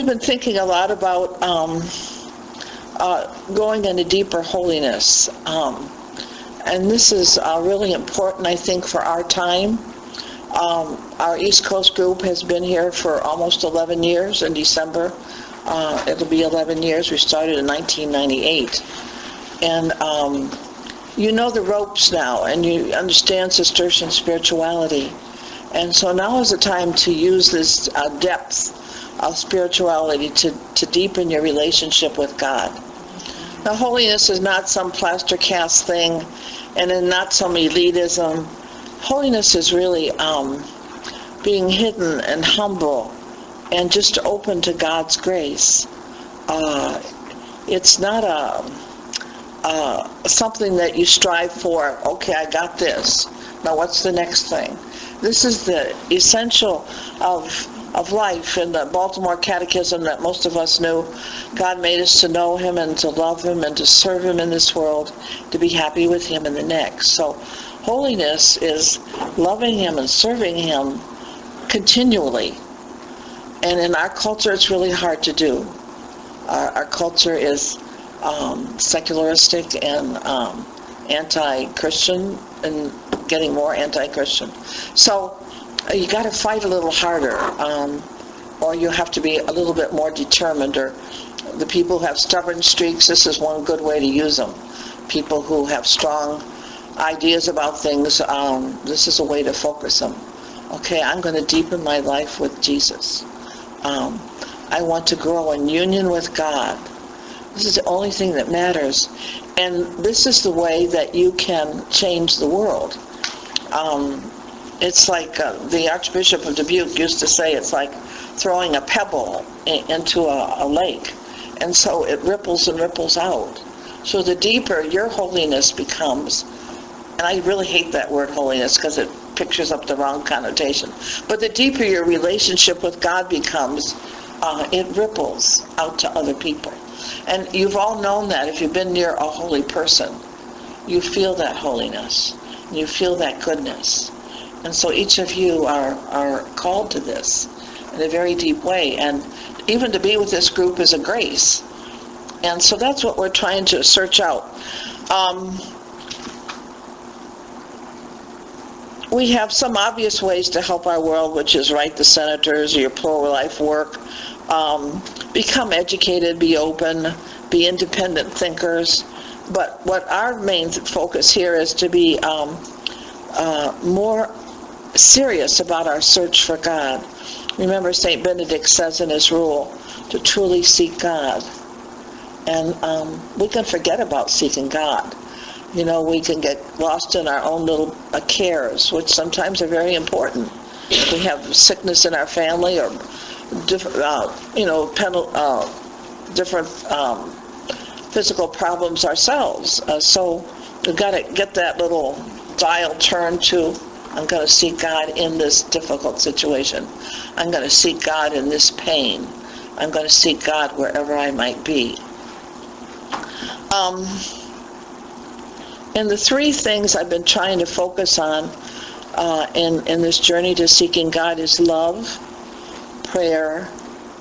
we've been thinking a lot about going into deeper holiness. And this is really important, I think, for our time. Our East Coast group has been here for almost 11 years in December. It'll be 11 years. We started in 1998. And you know the ropes now, and you understand Cistercian spirituality. And so now is the time to use this depth of spirituality to deepen your relationship with God. Now, holiness is not some plaster cast thing, and is not some elitism. Holiness is really being hidden and humble and just open to God's grace. It's not something that you strive for. Okay, I got this. Now what's the next thing? This is the essential of life. In the Baltimore Catechism that most of us knew, God made us to know Him and to love Him and to serve Him in this world, to be happy with Him in the next. So holiness is loving Him and serving Him continually. And in our culture, it's really hard to do. Our culture is secularistic and anti-Christian, and getting more anti-Christian. So you got to fight a little harder, or you have to be a little bit more determined. Or the people who have stubborn streaks, this is one good way to use them. People who have strong ideas about things, this is a way to focus them. Okay, I'm going to deepen my life with Jesus. I want to grow in union with God. This is the only thing that matters. And this is the way that you can change the world. It's like the Archbishop of Dubuque used to say, it's like throwing a pebble into a lake. And so it ripples and ripples out. So the deeper your holiness becomes, and I really hate that word holiness because it pictures up the wrong connotation, but the deeper your relationship with God becomes, it ripples out to other people. And you've all known that if you've been near a holy person. You feel that holiness. You feel that goodness. And so each of you are called to this in a very deep way. And even to be with this group is a grace. And so that's what we're trying to search out. We have some obvious ways to help our world, which is write the senators, your pro-life work, become educated, be open, be independent thinkers. But what our main focus here is to be more serious about our search for God. Remember, St. Benedict says in his rule to truly seek God. And we can forget about seeking God. You know, we can get lost in our own little cares, which sometimes are very important. We have sickness in our family, or different physical problems ourselves. So we've got to get that little dial turned to, I'm going to seek God in this difficult situation. I'm going to seek God in this pain. I'm going to seek God wherever I might be. And the three things I've been trying to focus on in this journey to seeking God is love, prayer,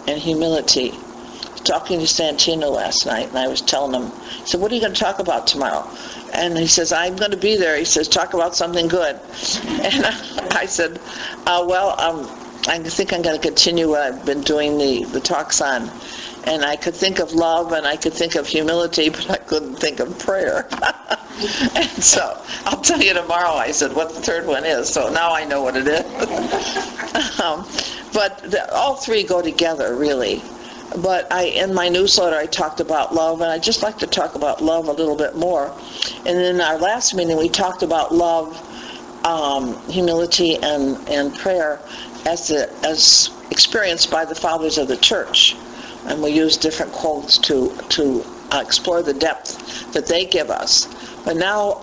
and humility. I was talking to Santino last night, and I was telling him, I said, what are you going to talk about tomorrow? And he says, I'm going to be there. He says, talk about something good. And I said, I think I'm going to continue what I've been doing the talks on. And I could think of love, and I could think of humility, but I couldn't think of prayer. And so I'll tell you tomorrow, I said, what the third one is. So now I know what it is. But all three go together, really. But in my newsletter, I talked about love, and I'd just like to talk about love a little bit more. And in our last meeting, we talked about love, humility, and prayer as experienced by the fathers of the church. And we use different quotes to explore the depth that they give us. But now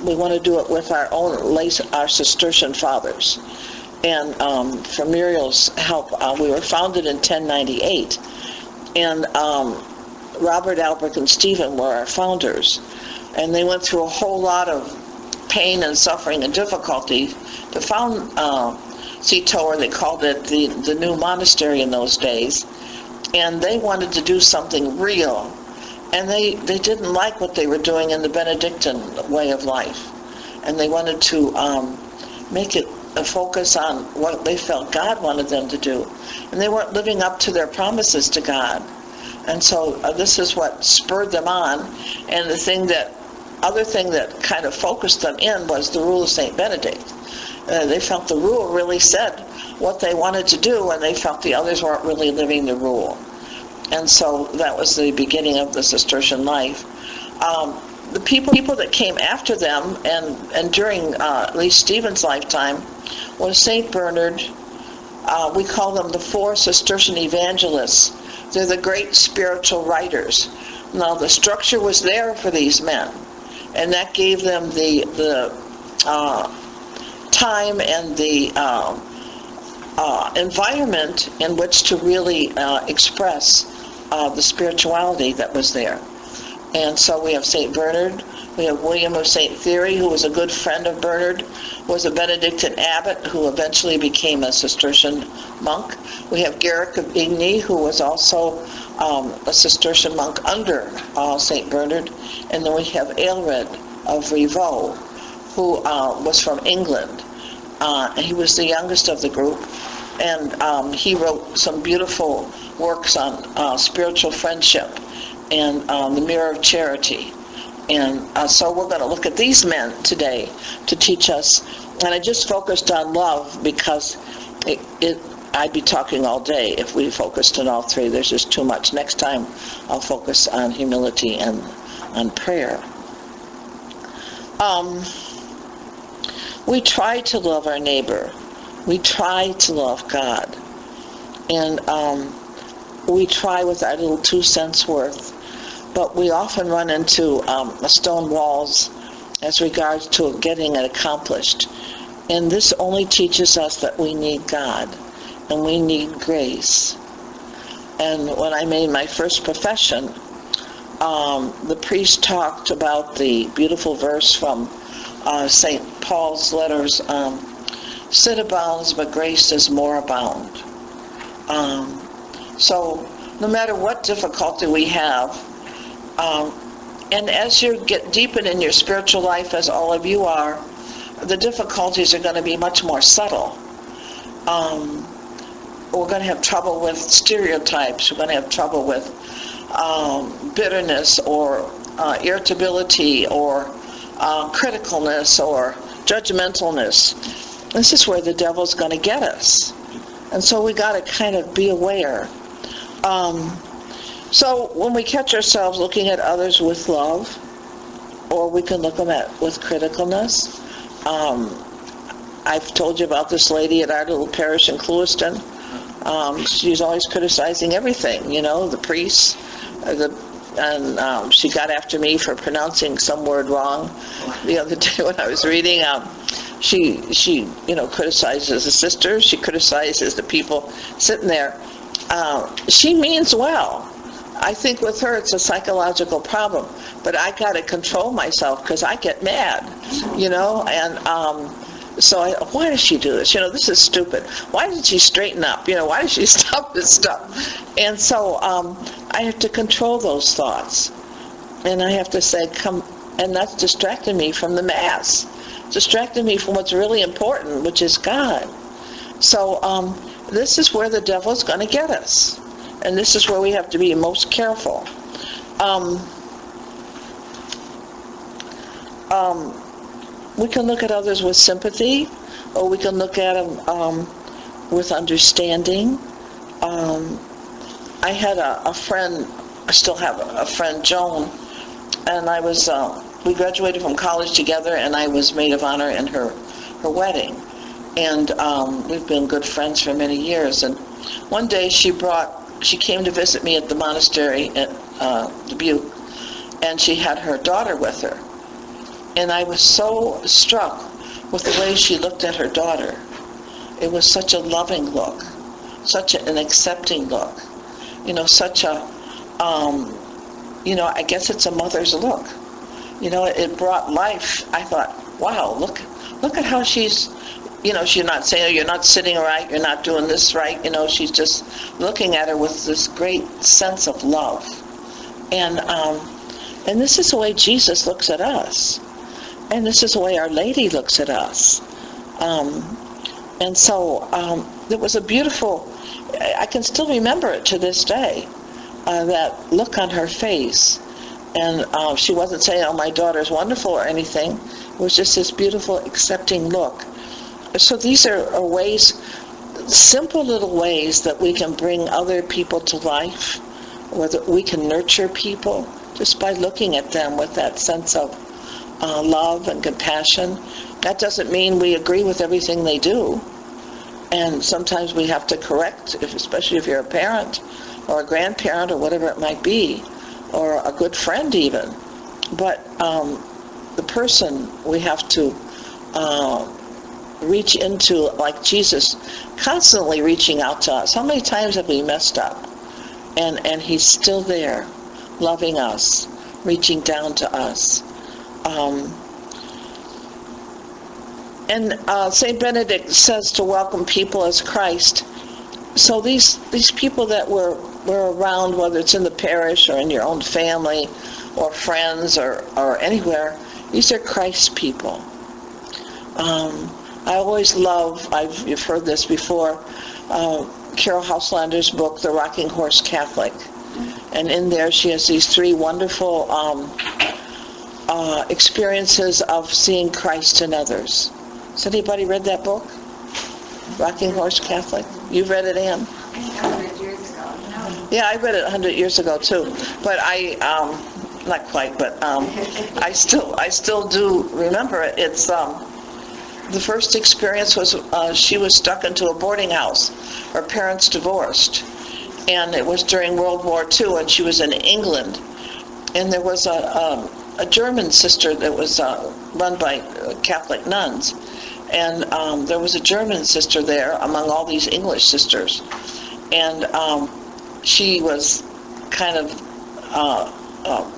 we want to do it with our Cistercian fathers. And for Muriel's help, we were founded in 1098. And Robert, Albert, and Stephen were our founders. And they went through a whole lot of pain and suffering and difficulty to found Cito, or they called it the new monastery in those days. and they wanted to do something real. And they didn't like what they were doing in the Benedictine way of life. And they wanted to make it a focus on what they felt God wanted them to do. And they weren't living up to their promises to God. And so this is what spurred them on. And the other thing that kind of focused them in was the rule of St. Benedict. They felt the rule really said what they wanted to do, and they felt the others weren't really living the rule. And so that was the beginning of the Cistercian life. The people that came after them, and during at least Stephen's lifetime, was St. Bernard. We call them the four Cistercian evangelists. They're the great spiritual writers. Now, the structure was there for these men, and that gave them the time and the environment in which to really express the spirituality that was there. And so we have St. Bernard, we have William of St. Thierry, who was a good friend of Bernard, was a Benedictine abbot who eventually became a Cistercian monk. We have Garrick of Igny, who was also a Cistercian monk under St. Bernard. And then we have Aelred of Rievaulx, who was from England. He was the youngest of the group, and he wrote some beautiful works on spiritual friendship and the Mirror of Charity. And so we're going to look at these men today to teach us. And I just focused on love because I'd be talking all day if we focused on all three. There's just too much. Next time I'll focus on humility and on prayer. We try to love our neighbor. We try to love God. And we try with our little 2 cents worth. But we often run into stone walls as regards to getting it accomplished. And this only teaches us that we need God and we need grace. And when I made my first profession, the priest talked about the beautiful verse from St. Paul's letters, sin abounds, but grace does more abound. So no matter what difficulty we have, and as you get deepened in your spiritual life, as all of you are, the difficulties are going to be much more subtle. We're going to have trouble with stereotypes. We're going to have trouble with bitterness or irritability or criticalness or judgmentalness. This is where the devil's going to get us. And so we got to kind of be aware. So when we catch ourselves looking at others with love, or we can look at them with criticalness. I've told you about this lady at our little parish in Clewiston. She's always criticizing everything, the priests, and she got after me for pronouncing some word wrong the other day when I was reading. She criticizes the sisters. She criticizes the people sitting there. She means well. I think with her it's a psychological problem, but I got to control myself because I get mad, and so why does she do this? This is stupid. Why did she straighten up? Why did she stop this stuff? And so I have to control those thoughts, and I have to say, come, and that's distracting me from the Mass, distracting me from what's really important, which is God. So this is where the devil's going to get us. And this is where we have to be most careful. We can look at others with sympathy, or we can look at them with understanding. I had a friend, I still have a friend, Joan, and we graduated from college together, and I was maid of honor in her wedding. And we've been good friends for many years. And one day she came to visit me at the monastery at Dubuque, and she had her daughter with her. And I was so struck with the way she looked at her daughter. It was such a loving look, such an accepting look, such a, I guess it's a mother's look. It brought life. I thought, wow, look at how she's she's not saying, oh, you're not sitting right, you're not doing this right. She's just looking at her with this great sense of love. And this is the way Jesus looks at us. And this is the way Our Lady looks at us. And so it was a beautiful, I can still remember it to this day, that look on her face. And she wasn't saying, oh, my daughter's wonderful or anything. It was just this beautiful, accepting look. So these are ways, simple little ways that we can bring other people to life, or that we can nurture people just by looking at them with that sense of love and compassion. That doesn't mean we agree with everything they do. And sometimes we have to correct, especially if you're a parent or a grandparent or whatever it might be, or a good friend even. But the person we have to reach into, like Jesus, constantly reaching out to us. How many times have we messed up? And he's still there, loving us, reaching down to us. And St. Benedict says to welcome people as Christ. So these people that we're around, whether it's in the parish or in your own family or friends or anywhere, these are Christ's people. I always love, you've heard this before, Carol Hauslander's book, The Rocking Horse Catholic. And in there she has these 3 wonderful experiences of seeing Christ in others. Has anybody read that book? Rocking Horse Catholic? You've read it, Anne? 100 years ago. No. Yeah, I read it 100 years ago too. But I, not quite, but I still do remember it. It's the first experience was she was stuck into a boarding house. Her parents divorced, and it was during World War II, and she was in England. And there was a German sister that was run by Catholic nuns, and there was a German sister there among all these English sisters, and she was kind of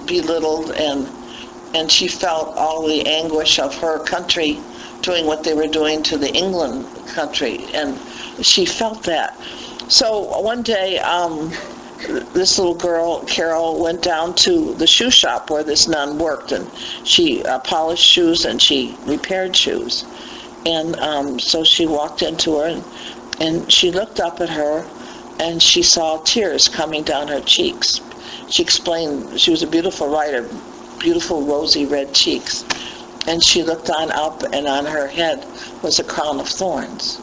belittled, and she felt all the anguish of her country doing what they were doing to the England country, and she felt that. So one day, this little girl, Carol, went down to the shoe shop where this nun worked, and she polished shoes and she repaired shoes. And so she walked into her, and she looked up at her, and she saw tears coming down her cheeks. She explained she was a beautiful writer, beautiful rosy red cheeks. And she looked on up, and on her head was a crown of thorns.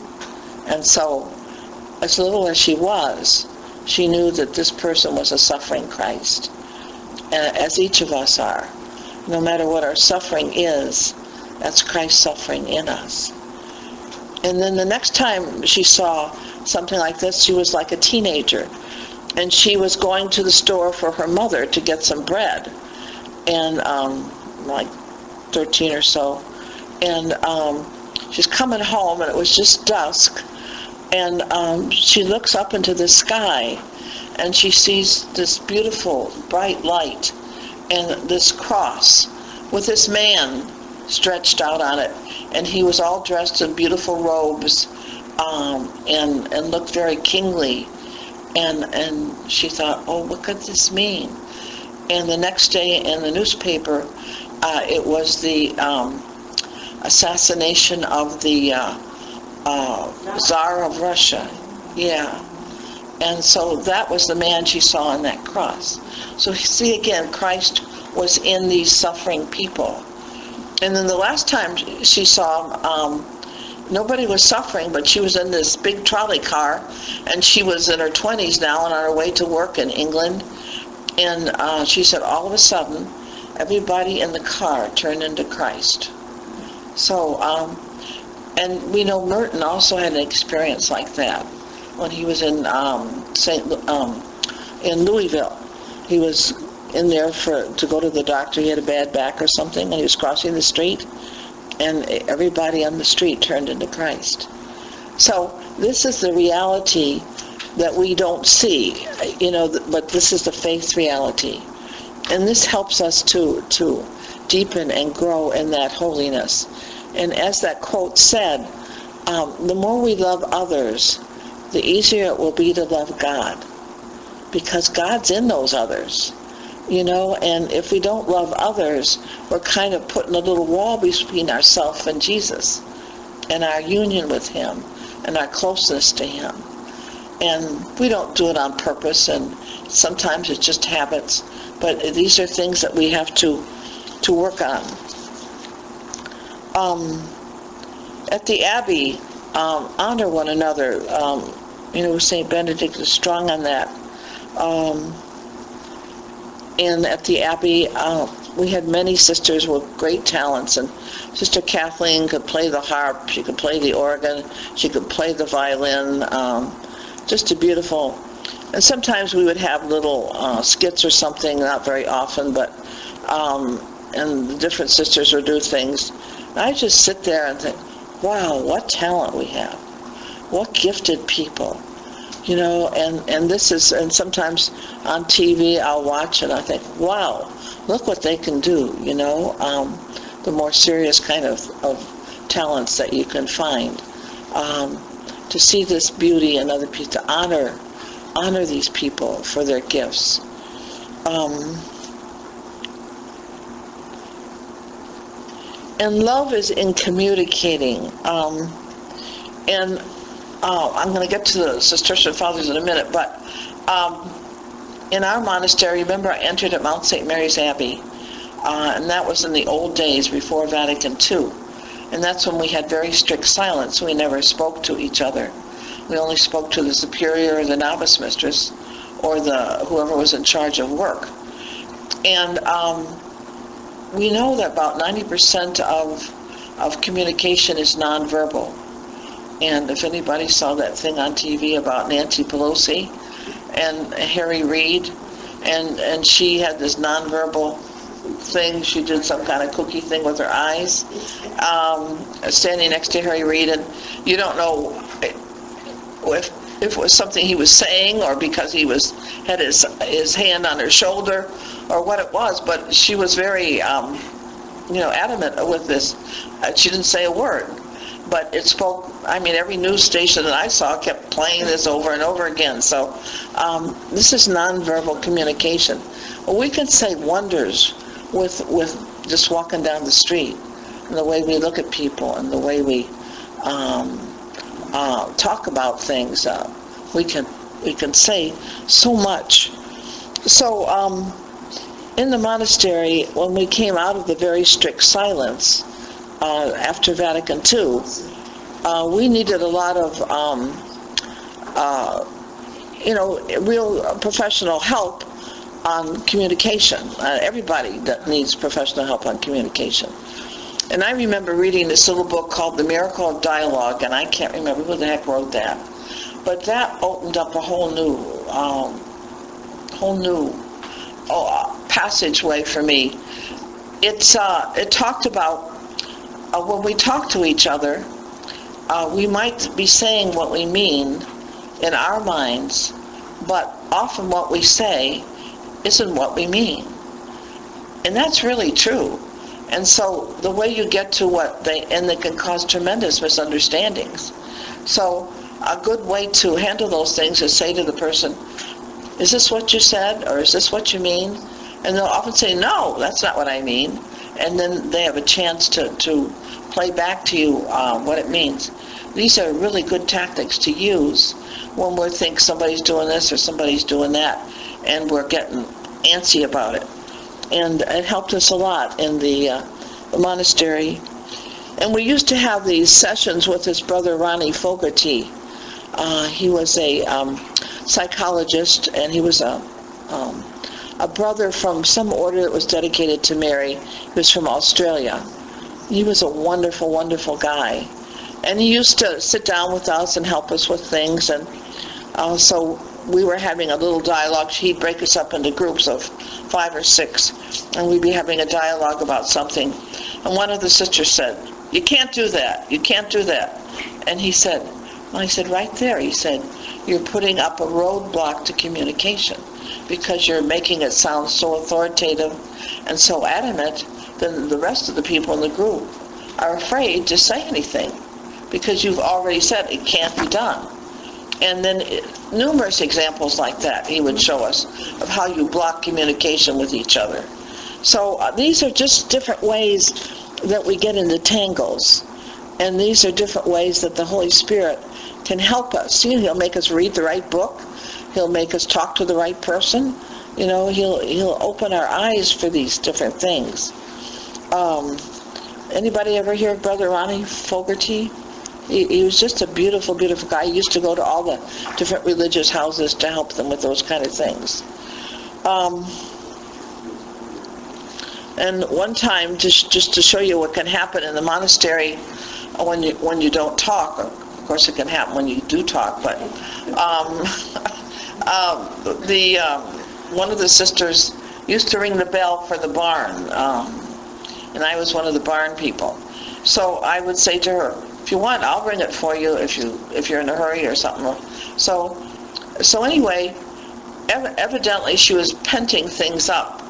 And so, as little as she was, she knew that this person was a suffering Christ, as each of us are. No matter what our suffering is, that's Christ suffering in us. And then the next time she saw something like this, she was like a teenager, and she was going to the store for her mother to get some bread, and like 13 or so, and she's coming home, and it was just dusk, and she looks up into the sky, and she sees this beautiful bright light and this cross with this man stretched out on it, and he was all dressed in beautiful robes, and looked very kingly, and she thought, oh, what could this mean? And the next day in the newspaper, it was the assassination of the Tsar of Russia. Yeah. And so that was the man she saw on that cross. So see, again, Christ was in these suffering people. And then the last time she saw, nobody was suffering, but she was in this big trolley car, and she was in her 20s now and on her way to work in England. And she said all of a sudden, everybody in the car turned into Christ. So, and we know Merton also had an experience like that when he was in in Louisville. He was in there to go to the doctor. He had a bad back or something, and he was crossing the street, and everybody on the street turned into Christ. So this is the reality that we don't see, but this is the faith reality. And this helps us to deepen and grow in that holiness. And as that quote said, the more we love others, the easier it will be to love God, because God's in those others, and if we don't love others, we're kind of putting a little wall between ourselves and Jesus and our union with him and our closeness to him. And we don't do it on purpose, and sometimes it's just habits, but these are things that we have to work on. At the Abbey, honor one another. St. Benedict is strong on that. And at the Abbey, we had many sisters with great talents, and Sister Kathleen could play the harp, she could play the organ, she could play the violin, just a beautiful. And sometimes we would have little skits or something, not very often, but and the different sisters would do things. And I just sit there and think, wow, what talent we have, what gifted people. And this is, and sometimes on TV I'll watch and I think, wow, look what they can do, the more serious kind of talents that you can find. To see this beauty in other people, to honor these people for their gifts. And love is in communicating. I'm going to get to the Cistercian Fathers in a minute, but in our monastery, remember I entered at Mount St. Mary's Abbey, and that was in the old days before Vatican II. And that's when we had very strict silence. We never spoke to each other. We only spoke to the superior or the novice mistress or whoever was in charge of work. And we know that about 90% of communication is nonverbal. And if anybody saw that thing on TV about Nancy Pelosi and Harry Reid, and she had this nonverbal thing, she did some kind of cookie thing with her eyes, standing next to Harry Reid, and you don't know if it was something he was saying or because he had his hand on her shoulder or what it was, but she was very adamant with this. She didn't say a word, but it spoke. Every news station that I saw kept playing this over and over again. So this is nonverbal communication. Well, we can say wonders with just walking down the street, and the way we look at people, and the way we talk about things. We can say so much. So in the monastery, when we came out of the very strict silence after Vatican II, we needed a lot of real professional help on communication. Everybody that needs professional help on communication. And I remember reading this little book called The Miracle of Dialogue, and I can't remember who the heck wrote that. But that opened up a whole new passageway for me. It talked about when we talk to each other, we might be saying what we mean in our minds, but often what we say isn't what we mean. And that's really true. And so the way you get to they can cause tremendous misunderstandings. So a good way to handle those things is say to the person, is this what you said, or is this what you mean? And they'll often say, no, that's not what I mean. And then they have a chance to play back to you what it means. These are really good tactics to use when we think somebody's doing this or somebody's doing that, and we're getting antsy about it. And it helped us a lot in the monastery. And we used to have these sessions with his brother Ronnie Fogarty. He was a psychologist, and he was a brother from some order that was dedicated to Mary. He was from Australia. He was a wonderful, wonderful guy. And he used to sit down with us and help us with things. And so we were having a little dialogue. He'd break us up into groups of 5 or 6, and we'd be having a dialogue about something. And one of the sisters said, you can't do that. You can't do that. And he said, I said, right there. He said, you're putting up a roadblock to communication because you're making it sound so authoritative and so adamant that the rest of the people in the group are afraid to say anything because you've already said it can't be done. And then numerous examples like that he would show us of how you block communication with each other. So these are just different ways that we get into tangles. And these are different ways that the Holy Spirit can help us. You know, he'll make us read the right book. He'll make us talk to the right person. You know, he'll open our eyes for these different things. Anybody ever hear of Brother Ronnie Fogarty? He was just a beautiful, beautiful guy. He used to go to all the different religious houses to help them with those kind of things. And one time, just to show you what can happen in the monastery when you don't talk. Of course, it can happen when you do talk. But one of the sisters used to ring the bell for the barn, and I was one of the barn people. So I would say to her, "If you want, I'll ring it for you if you're in a hurry or something." So anyway, evidently she was penting things up.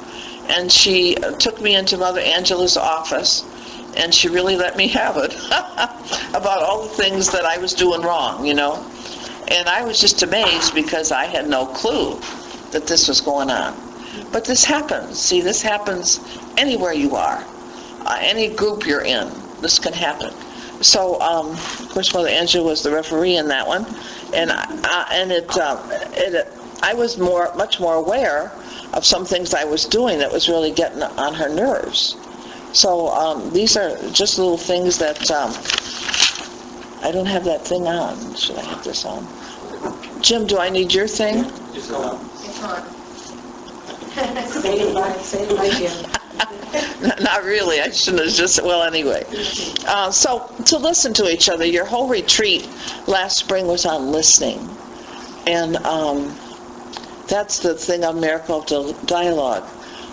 And she took me into Mother Angela's office, and she really let me have it about all the things that I was doing wrong, you know. And I was just amazed because I had no clue that this was going on. But this happens. See, this happens anywhere you are, any group you're in. This can happen. So, of course, Mother Angela was the referee in that one, and I was much more aware of some things I was doing that was really getting on her nerves. So these are just little things that I don't have that thing on. Should I have this on? Jim, do I need your thing? It's on. Say it by Jim. Not really. I shouldn't have just, well, anyway. So to listen to each other, your whole retreat last spring was on listening. And that's the thing of Miracle of Dialogue.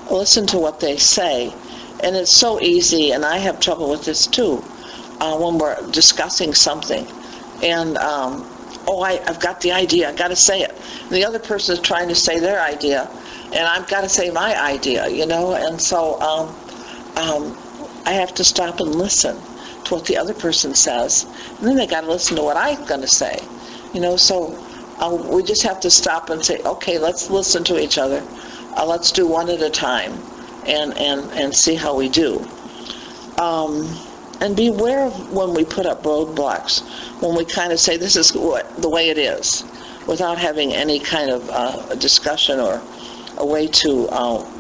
Listen to what they say. And it's so easy, and I have trouble with this too, when we're discussing something. And, I've got the idea, I've got to say it. And the other person is trying to say their idea, and I've got to say my idea, you know. And so I have to stop and listen to what the other person says. And then they got to listen to what I'm going to say, you know. So we just have to stop and say, okay, let's listen to each other. Let's do one at a time and see how we do. And beware of when we put up roadblocks, when we kind of say this is the way it is, without having any kind of discussion or a way to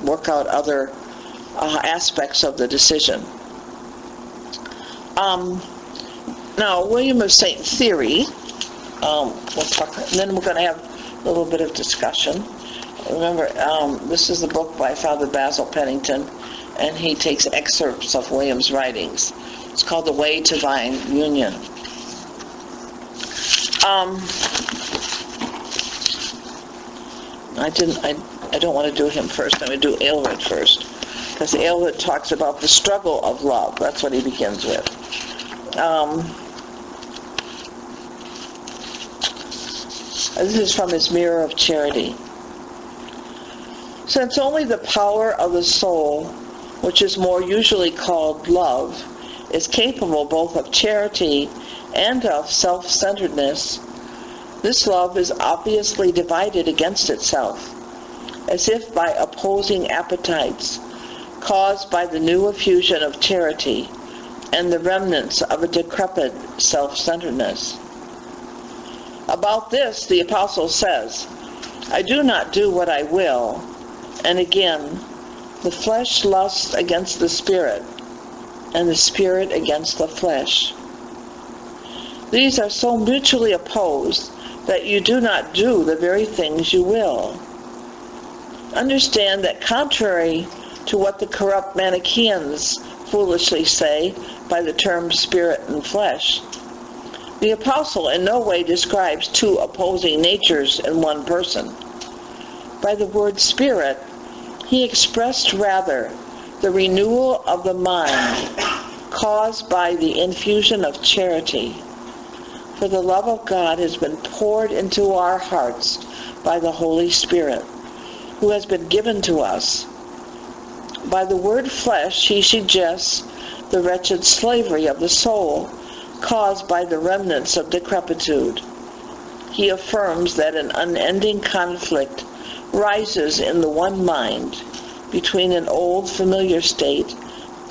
work out other aspects of the decision. Now, William of St. Theory, we'll talk, and then we're going to have a little bit of discussion. Remember, this is the book by Father Basil Pennington, and he takes excerpts of William's writings. It's called The Way to Divine Union. I don't want to do him first. I'm going to do Aelred first, because Aelred talks about the struggle of love. That's what he begins with. This is from his Mirror of Charity. Since only the power of the soul, which is more usually called love, is capable both of charity and of self-centeredness, this love is obviously divided against itself, as if by opposing appetites caused by the new effusion of charity and the remnants of a decrepit self-centeredness. About this, the Apostle says, I do not do what I will, and again, the flesh lusts against the Spirit, and the Spirit against the flesh. These are so mutually opposed that you do not do the very things you will. Understand that contrary to what the corrupt Manichaeans foolishly say by the term spirit and flesh, the Apostle in no way describes two opposing natures in one person. By the word spirit, he expressed rather the renewal of the mind caused by the infusion of charity. For the love of God has been poured into our hearts by the Holy Spirit, who has been given to us. By the word flesh, he suggests the wretched slavery of the soul caused by the remnants of decrepitude. He affirms that an unending conflict rises in the one mind between an old familiar state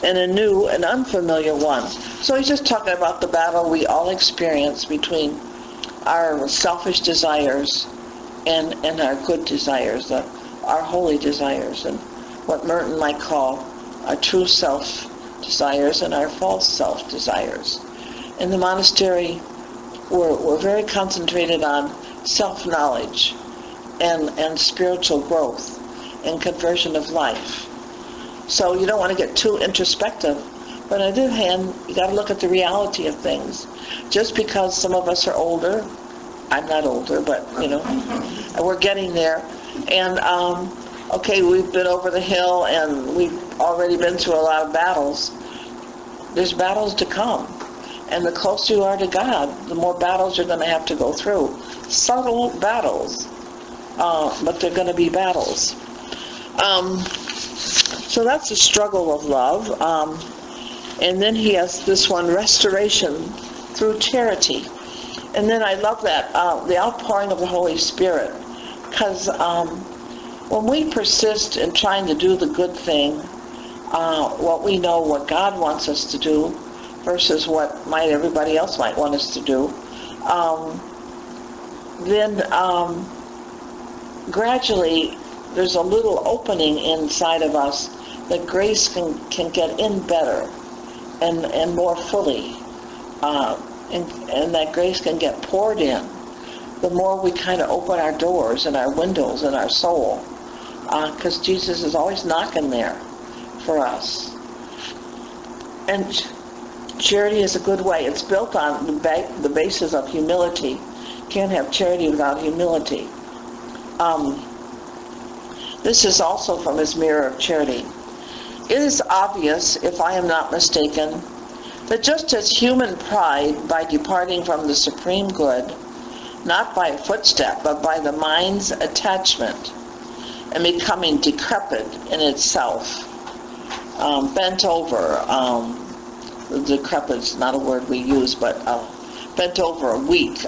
and a new and unfamiliar one. So he's just talking about the battle we all experience between our selfish desires and our good desires, our holy desires, and what Merton might call our true self desires and our false self desires. In the monastery, we're very concentrated on self-knowledge and spiritual growth and conversion of life. So you don't want to get too introspective, but on the other hand, you got to look at the reality of things. Just because some of us are older, I'm not older, but we're getting there. And okay, we've been over the hill and we've already been through a lot of battles. There's battles to come. And the closer you are to God, the more battles you're going to have to go through. Subtle battles, but they're going to be battles. So that's the struggle of love. And then he has this one, restoration through charity. And then I love that, the outpouring of the Holy Spirit. Because when we persist in trying to do the good thing, what we know, what God wants us to do, versus what everybody else might want us to do, then gradually there's a little opening inside of us that grace can get in better and more fully, and that grace can get poured in the more we kind of open our doors and our windows in our soul, because Jesus is always knocking there for us. And charity is a good way. It's built on the basis of humility. Can't have charity without humility. This is also from his Mirror of Charity. It is obvious, if I am not mistaken, that just as human pride, by departing from the supreme good, not by a footstep, but by the mind's attachment, and becoming decrepit in itself, bent over, decrepit's not a word we use, but bent over, weak,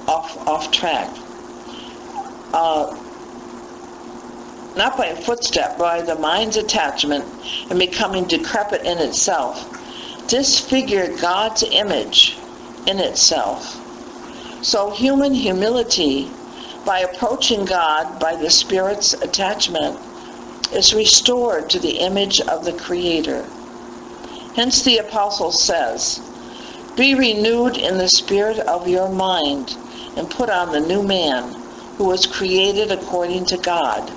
off track. Not by a footstep, by the mind's attachment and becoming decrepit in itself, disfigured God's image in itself. So human humility, by approaching God by the Spirit's attachment, is restored to the image of the Creator. Hence the Apostle says, "Be renewed in the spirit of your mind, and put on the new man, who was created according to God."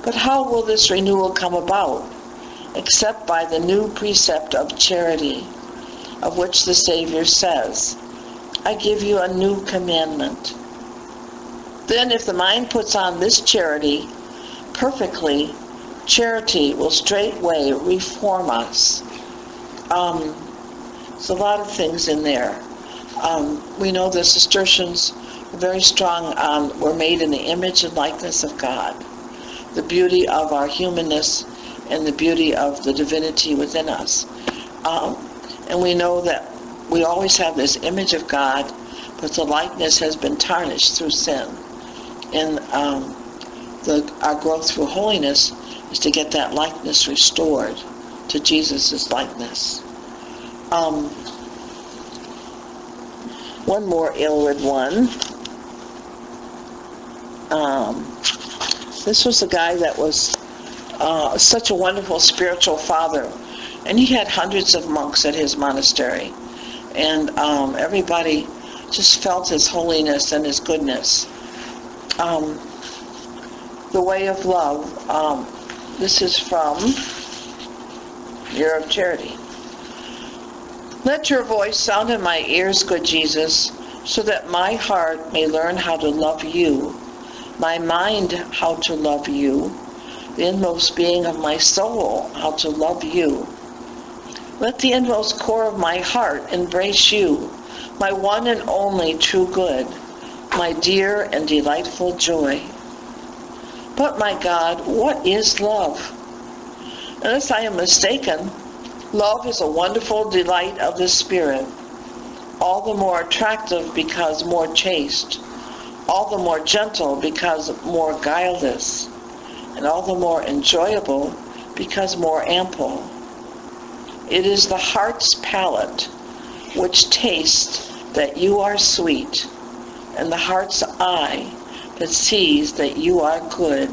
But how will this renewal come about, except by the new precept of charity, of which the Savior says, "I give you a new commandment." Then if the mind puts on this charity perfectly, charity will straightway reform us. There's a lot of things in there. We know the Cistercians are very strong on, we're made in the image and likeness of God. The beauty of our humanness and the beauty of the divinity within us. And we know that we always have this image of God, but the likeness has been tarnished through sin. And our growth through holiness is to get that likeness restored to Jesus' likeness. One more Aelred one. This was a guy that was such a wonderful spiritual father, and he had hundreds of monks at his monastery, and everybody just felt his holiness and his goodness. The Way of Love. This is from Year of Charity. Let your voice sound in my ears, good Jesus, so that my heart may learn how to love you, my mind how to love you, the inmost being of my soul how to love you. Let the inmost core of my heart embrace you, my one and only true good, my dear and delightful joy. But my God, what is love? Unless I am mistaken, Love is a wonderful delight of the Spirit, all the more attractive because more chaste, all the more gentle because more guileless, and all the more enjoyable because more ample. It is the heart's palate which tastes that you are sweet, and the heart's eye that sees that you are good.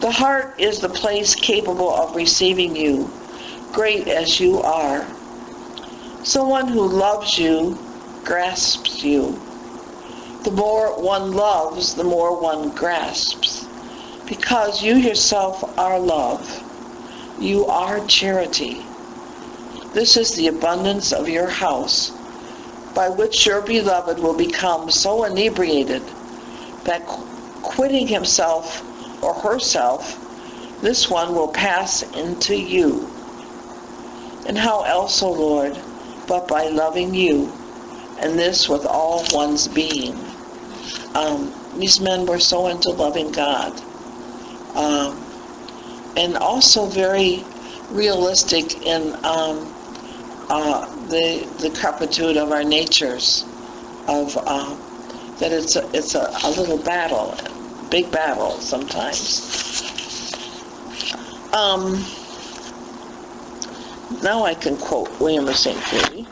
The heart is the place capable of receiving you, great as you are. Someone who loves you grasps you. The more one loves, the more one grasps, because you yourself are love. You are charity. This is the abundance of your house, by which your beloved will become so inebriated that quitting himself or herself, this one will pass into you. And how else, O Lord, but by loving you, and this with all one's being. These men were so into loving God, and also very realistic in the decrepitude of our natures, of that it's a little battle, big battle sometimes. Now I can quote William of St. Purity.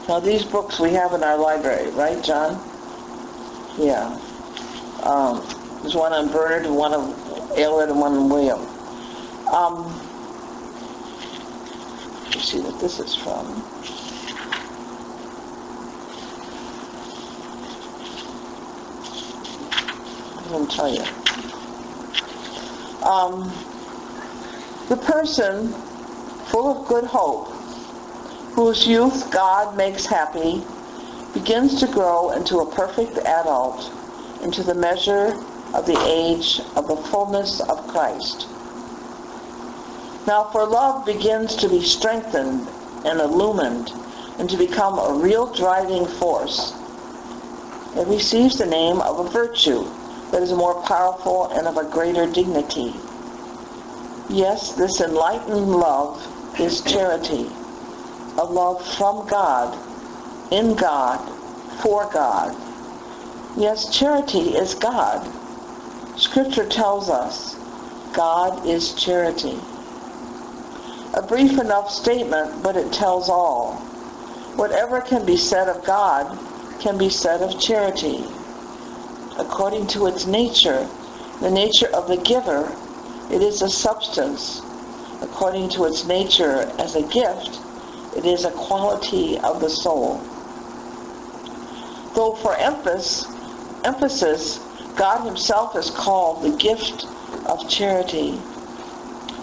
Now these books we have in our library, right, John? Yeah. There's one on Bernard, and one on Aylward, and one on William. Let's see what this is from. I'm going to tell you. The person full of good hope, whose youth God makes happy, begins to grow into a perfect adult, into the measure of the age of the fullness of Christ. Now, for love begins to be strengthened and illumined and to become a real driving force. It receives the name of a virtue that is more powerful and of a greater dignity. Yes, this enlightened love is charity, a love from God, in God, for God. Yes, charity is God. Scripture tells us God is charity. A brief enough statement, but it tells all. Whatever can be said of God can be said of charity. According to its nature, the nature of the giver, it is a substance. According to its nature as a gift, it is a quality of the soul. Though for emphasis, God himself is called the gift of charity.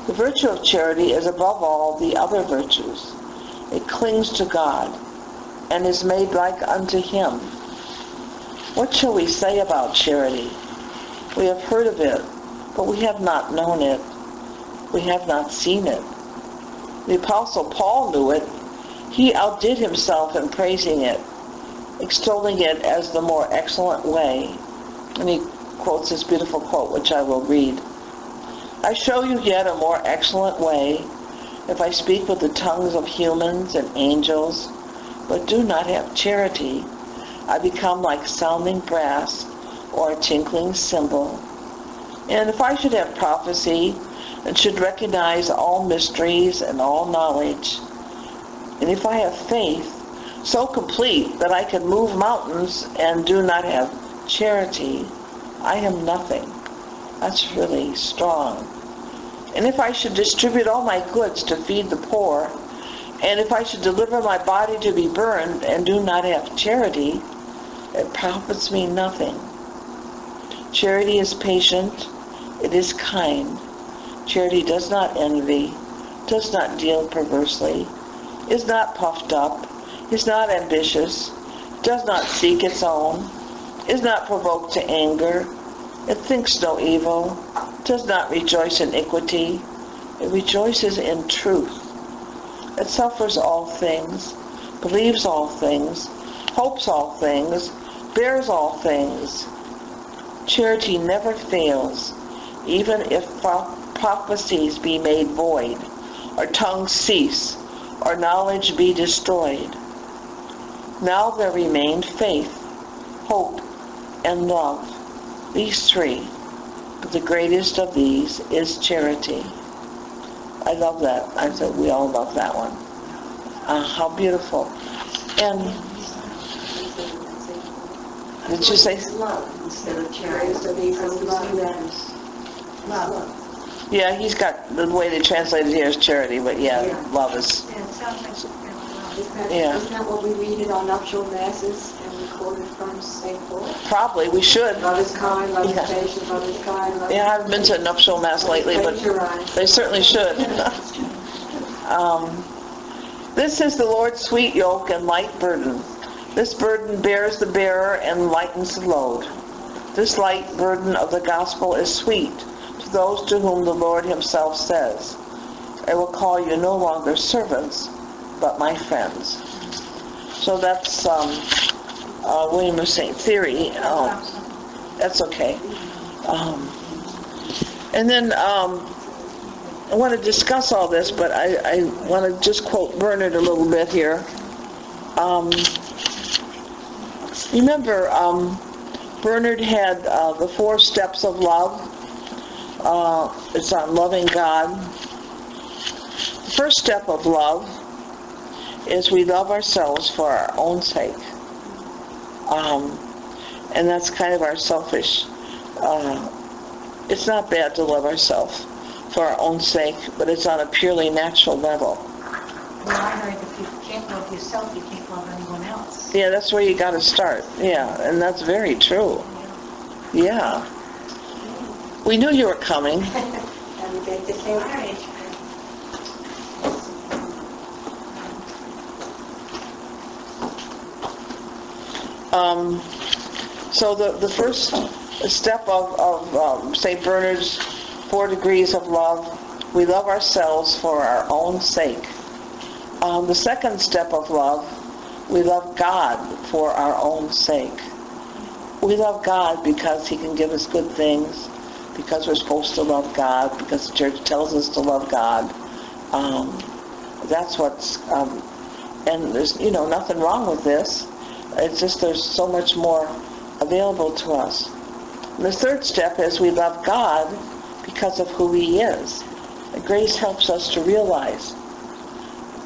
The virtue of charity is above all the other virtues. It clings to God and is made like unto him. What shall we say about charity? We have heard of it, but we have not known it. We have not seen it. The Apostle Paul knew it. He outdid himself in praising it, extolling it as the more excellent way. And he quotes this beautiful quote, which I will read. I show you yet a more excellent way, if I speak with the tongues of humans and angels, but do not have charity. I become like sounding brass or a tinkling cymbal. And if I should have prophecy and should recognize all mysteries and all knowledge, and if I have faith so complete that I can move mountains and do not have charity, I am nothing. That's really strong. And if I should distribute all my goods to feed the poor, and if I should deliver my body to be burned and do not have charity, it profits me nothing. Charity is patient. It is kind. Charity does not envy, does not deal perversely, is not puffed up, is not ambitious, does not seek its own, is not provoked to anger, it thinks no evil, does not rejoice in iniquity, it rejoices in truth. It suffers all things, believes all things, hopes all things, bears all things. Charity never fails, even if prophecies be made void, or tongues cease, or knowledge be destroyed. Now there remain faith, hope, and love, these three. But the greatest of these is charity. I love that. I said we all love that one. How beautiful. And did you say? Love instead of charity. So these are love. Yeah, he's got the way they translate it here is charity, but yeah. Love is. Yeah, it sounds like Isn't that what we read in our nuptial masses and recorded from St. Paul? Probably, we should. Love is kind, love is patient, love is kind, love is... Yeah, I haven't been to a nuptial mass lately, but they certainly should. This is the Lord's sweet yoke and light burden. This burden bears the bearer and lightens the load. This light burden of the gospel is sweet to those to whom the Lord himself says, I will call you no longer servants, but my friends. So that's William of St. Theory. That's okay. And then I want to discuss all this, but I want to just quote Bernard a little bit here. Remember, Bernard had the 4 steps of love. It's on loving God. The first step of love is we love ourselves for our own sake. And that's kind of our selfish. It's not bad to love ourselves for our own sake, but it's on a purely natural level. Well, I heard if you can't love yourself, you can't love anyone else. Yeah, that's where you got to start. Yeah, and that's very true. Yeah. We knew you were coming. And we get the same. So the first step of St. Bernard's 4 degrees of love, we love ourselves for our own sake. The second step of love, we love God for our own sake. We love God because he can give us good things, because we're supposed to love God, because the church tells us to love God. That's what's, and there's, nothing wrong with this. It's just there's so much more available to us. And the third step is we love God because of who he is. And grace helps us to realize,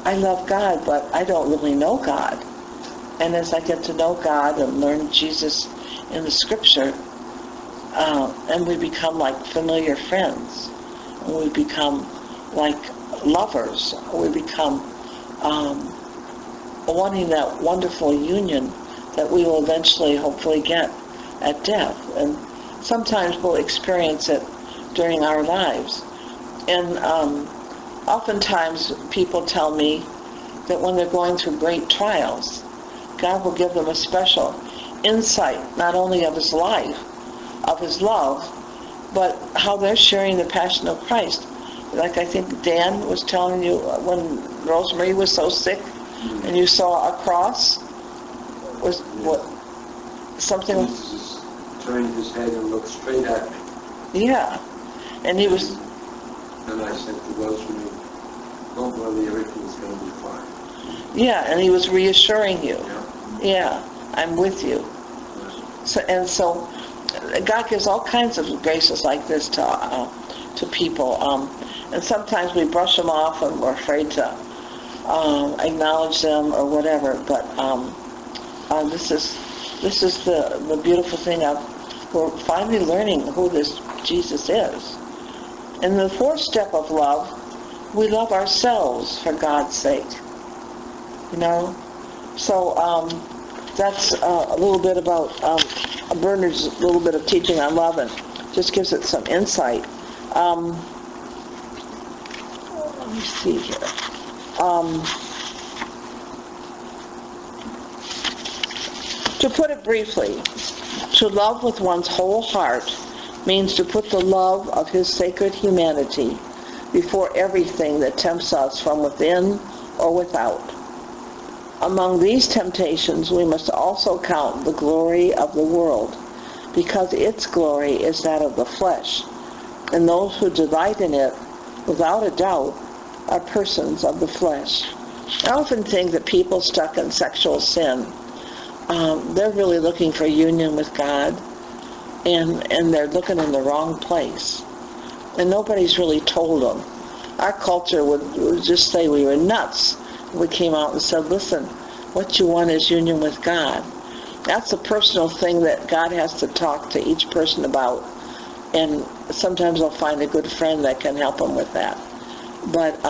I love God, but I don't really know God. And as I get to know God and learn Jesus in the scripture, and we become like familiar friends, and we become like lovers, we become wanting that wonderful union that we will eventually hopefully get at death. And sometimes we'll experience it during our lives. And oftentimes people tell me that when they're going through great trials, God will give them a special insight, not only of his life, of his love, but how they're sharing the passion of Christ. Like I think Dan was telling you when Rosemary was so sick and you saw a cross, was what something. Jesus turned his head and looked straight at me. Yeah, and he was. And I said to Rosemary, "Don't worry, everything's going to be fine." Yeah, and he was reassuring you. Yeah. I'm with you. So God gives all kinds of graces like this to people, and sometimes we brush them off and we're afraid to acknowledge them or whatever. But this is the beautiful thing of we're finally learning who this Jesus is. And the fourth step of love, we love ourselves for God's sake. So that's a little bit about Bernard's little bit of teaching on love, and just gives it some insight. Let me see here. To put it briefly, to love with one's whole heart means to put the love of his sacred humanity before everything that tempts us from within or without. Among these temptations, we must also count the glory of the world, because its glory is that of the flesh, and those who delight in it, without a doubt, are persons of the flesh. I often think that people stuck in sexual sin, they're really looking for union with God, and they're looking in the wrong place. And nobody's really told them. Our culture would just say we were nuts. We came out and said, listen, what you want is union with God. That's a personal thing that God has to talk to each person about. And sometimes they'll find a good friend that can help them with that. But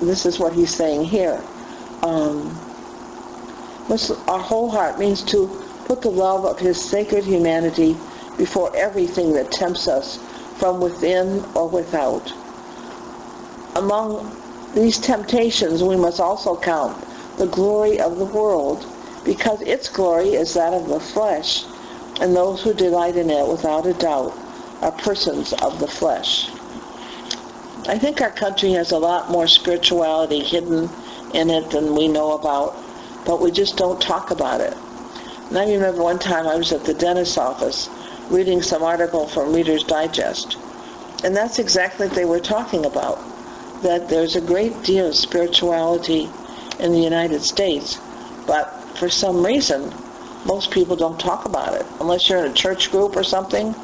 this is what he's saying here. Our whole heart means to put the love of his sacred humanity before everything that tempts us from within or without. Among these temptations, we must also count the glory of the world, because its glory is that of the flesh, and those who delight in it, without a doubt, are persons of the flesh. I think our country has a lot more spirituality hidden in it than we know about, but we just don't talk about it. And I remember one time I was at the dentist's office reading some article from Reader's Digest, and that's exactly what they were talking about, that there's a great deal of spirituality in the United States, but for some reason, most people don't talk about it. Unless you're in a church group or something,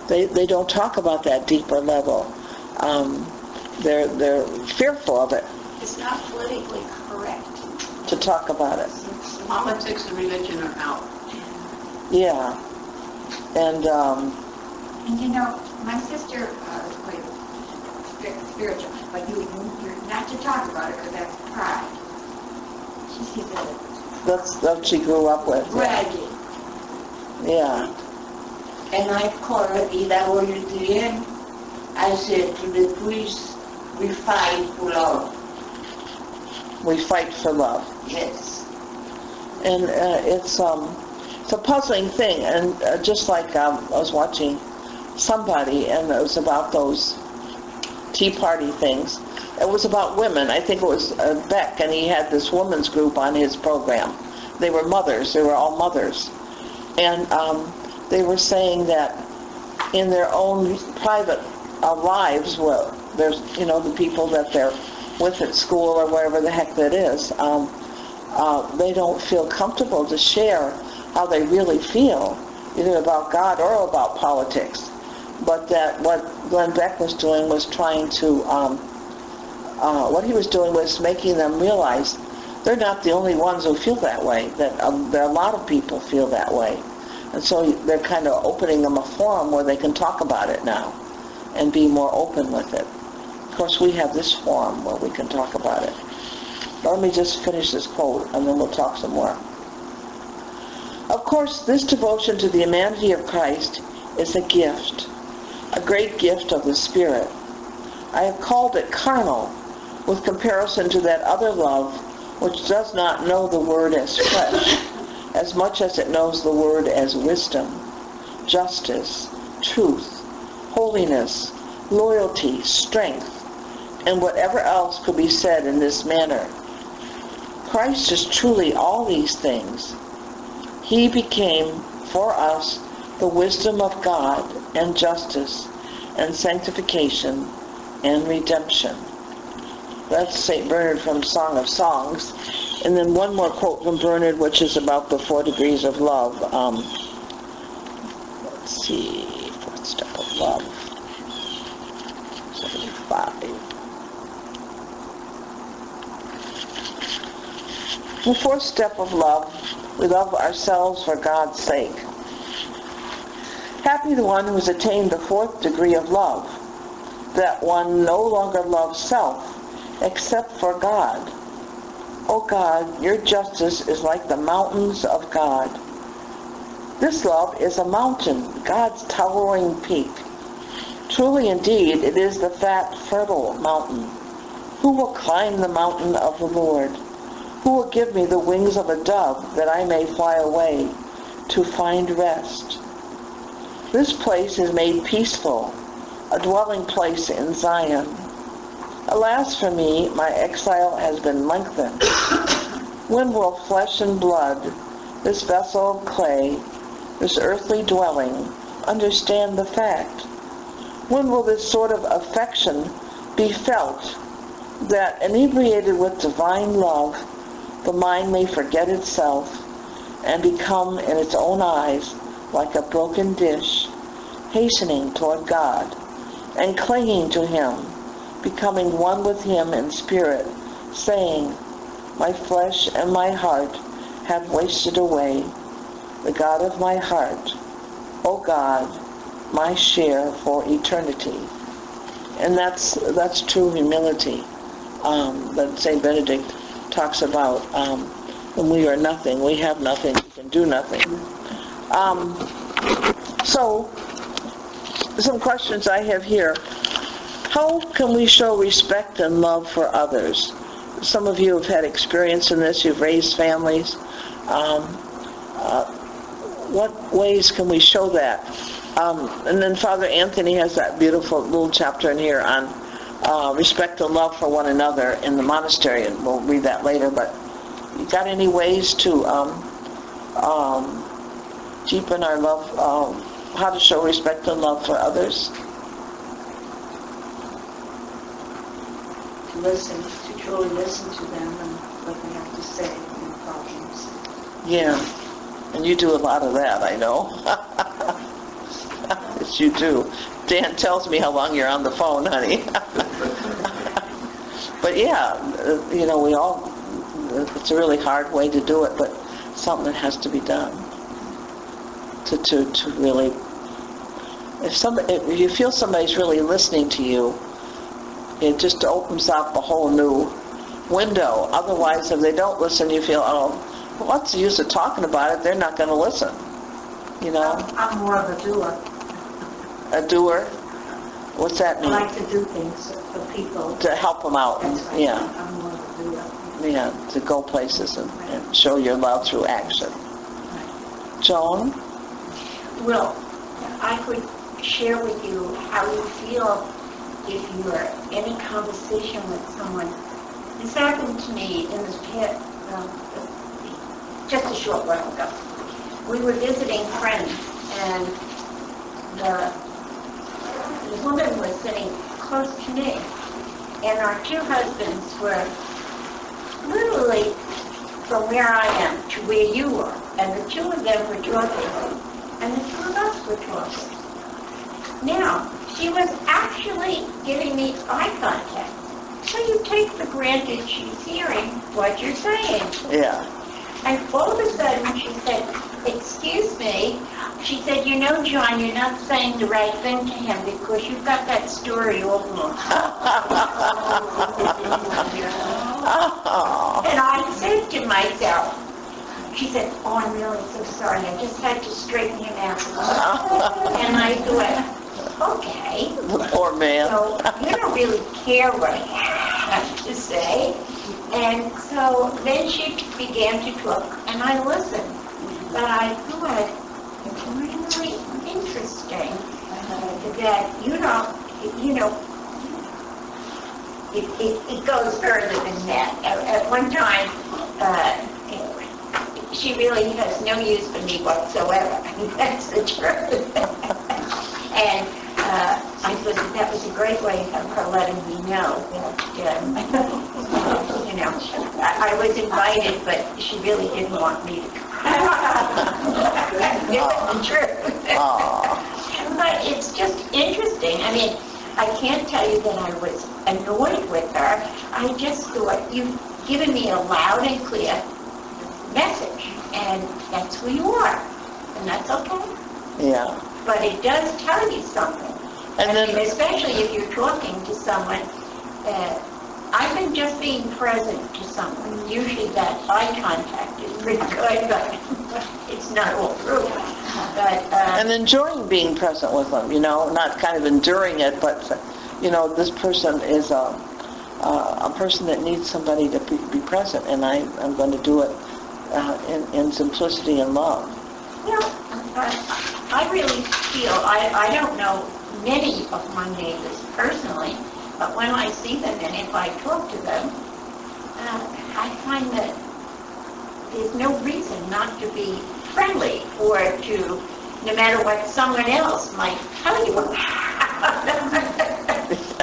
they don't talk about that deeper level. They're fearful of it. It's not politically correct. To talk about it. Politics and religion are out. Yeah. And And you know, my sister is quite spiritual, but you're not to talk about it because that's pride. She sees it that's what she grew up with. Bragging. Yeah. And I called her, ¿y la bien? I said to the priest, we fight for love. We fight for love. Yes. And it's a puzzling thing. And just like I was watching somebody, and it was about those Tea Party things. It was about women. I think it was Beck, and he had this women's group on his program. They were mothers. They were all mothers. And they were saying that in their own private lives, well, there's, the people that they're with at school or wherever the heck that is, they don't feel comfortable to share how they really feel, either about God or about politics. But that what Glenn Beck was doing was trying to, what he was doing was making them realize they're not the only ones who feel that way, that there are a lot of people feel that way. And so they're kind of opening them a forum where they can talk about it now and be more open with it. Of course, we have this forum where we can talk about it. But let me just finish this quote, and then we'll talk some more. Of course, this devotion to the humanity of Christ is a gift, a great gift of the Spirit. I have called it carnal, with comparison to that other love which does not know the word as flesh, as much as it knows the word as wisdom, justice, truth, holiness, loyalty, strength, and whatever else could be said in this manner. Christ is truly all these things. He became for us the wisdom of God and justice and sanctification and redemption. That's St. Bernard from Song of Songs. And then one more quote from Bernard, which is about the 4 degrees of love. Let's see, 4th step of love. 75. The 4th step of love, we love ourselves for God's sake. Happy the one who has attained the 4th degree of love, that one no longer loves self, except for God. O God, your justice is like the mountains of God. This love is a mountain, God's towering peak. Truly indeed, it is the fat, fertile mountain. Who will climb the mountain of the Lord? Who will give me the wings of a dove, that I may fly away to find rest? This place is made peaceful, a dwelling place in Zion, Alas for me, my exile has been lengthened. When will flesh and blood, this vessel of clay, this earthly dwelling, understand the fact? When will this sort of affection be felt, that inebriated with divine love, the mind may forget itself and become in its own eyes like a broken dish, hastening toward God and clinging to Him, becoming one with Him in spirit, saying, my flesh and my heart have wasted away. The God of my heart, O God, my share for eternity. And that's true humility that St. Benedict talks about. When we are nothing, we have nothing, we can do nothing. So, some questions I have here. How can we show respect and love for others? Some of you have had experience in this. You've raised families. What ways can we show that? And then Father Anthony has that beautiful little chapter in here on respect and love for one another in the monastery, and we'll read that later. But you got any ways to deepen our love, how to show respect and love for others? To listen, to truly listen to them and what they have to say and their problems. Yeah, and you do a lot of that, I know. Yes, you do. Dan tells me how long you're on the phone, honey. But yeah, we all, it's a really hard way to do it, but something that has to be done. To really, if you feel somebody's really listening to you, it just opens up a whole new window. Otherwise, if they don't listen, you feel, what's the use of talking about it? They're not going to listen. I'm more of a doer. A doer? What's that mean? I like to do things for people. To help them out. That's right. Yeah. I'm more of a doer. Yeah, to go places and show your love through action. Joan? Well, I could share with you how you feel if you're in a conversation with someone. This happened to me in this pit just a short while ago. We were visiting friends, and the woman was sitting close to me, and our two husbands were literally from where I am to where you are, and the two of them were talking, and the two of us were talking. Now, she was actually giving me eye contact. So you take for granted she's hearing what you're saying. Yeah. And all of a sudden she said, excuse me. She said, John, you're not saying the right thing to him because you've got that story all wrong. And I said to myself, she said, oh, I'm really so sorry. I just had to straighten him out. And I thought, okay. The poor man. So you don't really care what I have to say. And so then she began to talk, and I listened. But I thought, it's really interesting that, it goes further than that. At one time, she really has no use for me whatsoever. I mean, that's the truth. And I thought that was a great way of her letting me know that, I was invited, but she really didn't want me to come. It's the truth. But it's just interesting. I mean, I can't tell you that I was annoyed with her. I just thought, you've given me a loud and clear message, and that's who you are, and that's okay. Yeah. But it does tell you something. And then, especially if you're talking to someone, I've been just being present to someone. Usually that eye contact is pretty good, but it's not all through. But and enjoying being present with them, not kind of enduring it, but, this person is a person that needs somebody to be present, and I'm going to do it in simplicity and love. Well, I really feel, I don't know many of my neighbors personally, but when I see them and if I talk to them, I find that there's no reason not to be friendly or to, no matter what someone else might tell you about.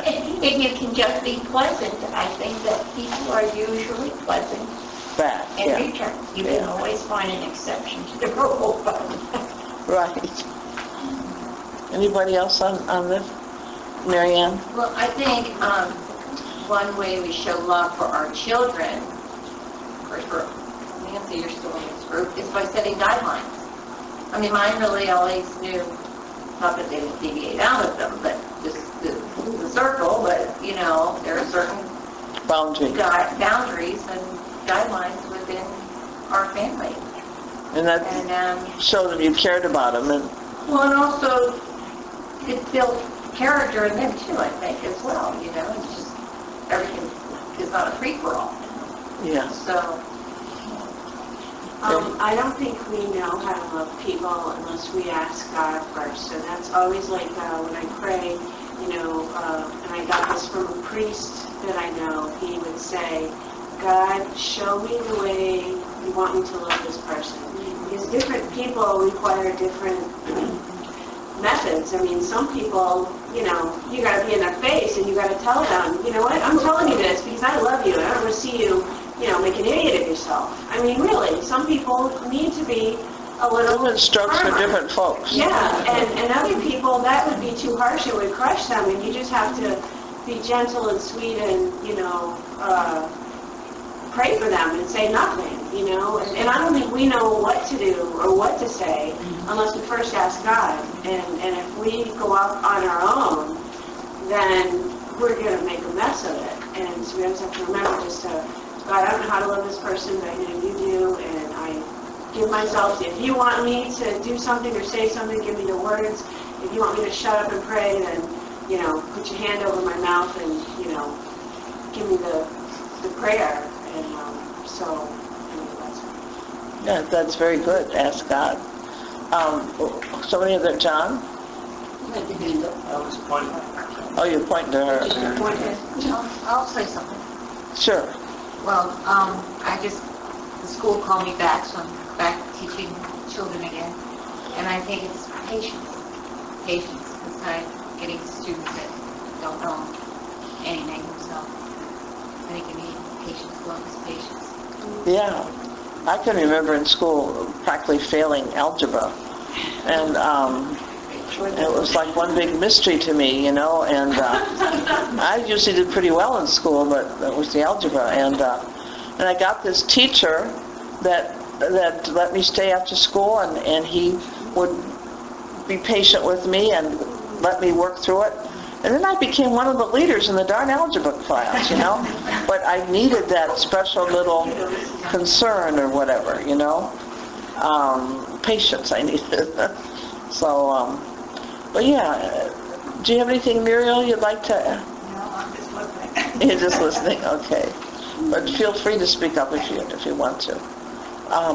If you can just be pleasant, I think that people are usually pleasant Back, in yeah. return. You can always find an exception to the rule, but Right. Anybody else on this? Mary Ann? Well, I think one way we show love for our children, of course, for Nancy, you're still in this group, is by setting guidelines. I mean, mine really always knew, not that they would deviate out of them, but just the circle, but, you know, there are certain Boundary. boundaries and guidelines within our family. And that And, showed them you cared about them. And well, and also, it built character in them too, I think, as well, you know, it's just, everything is not a free-for-all, yeah. so, I don't think we know how to love people unless we ask God first. So that's always like when I pray, you know, and I got this from a priest that I know, he would say, God, show me the way you want me to love this person. Because different people require different methods. I mean, some people, you know, you got to be in their face and you got to tell them, you know what, I'm telling you this because I love you and I don't want to see you, you know, make an idiot of yourself. I mean, really, some people need to be a little Different strokes for firmer. different folks. Yeah, and other people, that would be too harsh, it would crush them, and you just have to be gentle and sweet and, you know, pray for them and say nothing, you know, and I don't think we know what to do or what to say unless we first ask God, and if we go out on our own, then we're going to make a mess of it, and so we always have to remember just to, God, I don't know how to love this person, but I know you do, and I give myself, if you want me to do something or say something, give me the words. If you want me to shut up and pray, then, you know, put your hand over my mouth and, you know, give me the prayer. And so, anyway, that's it. Yeah, that's very good. Ask God. Somebody other, John? Oh, you're pointing to her. I'll say something. Sure. Well, the school called me back, so I'm back teaching children again. And I think it's patience. Patience, because I'm getting students that don't know anything, so I think you need patience, love is patience. Yeah. I can remember in school practically failing algebra. And it was like one big mystery to me, you know, and I usually did pretty well in school, but it was the algebra. And I got this teacher that let me stay after school, and he would be patient with me and let me work through it. And then I became one of the leaders in the darn algebra class, you know. But I needed that special little concern or whatever, you know. Patience I needed. So, but yeah. Do you have anything, Muriel, you'd like to? No, I'm just listening. You're just listening, okay. But feel free to speak up if you want to.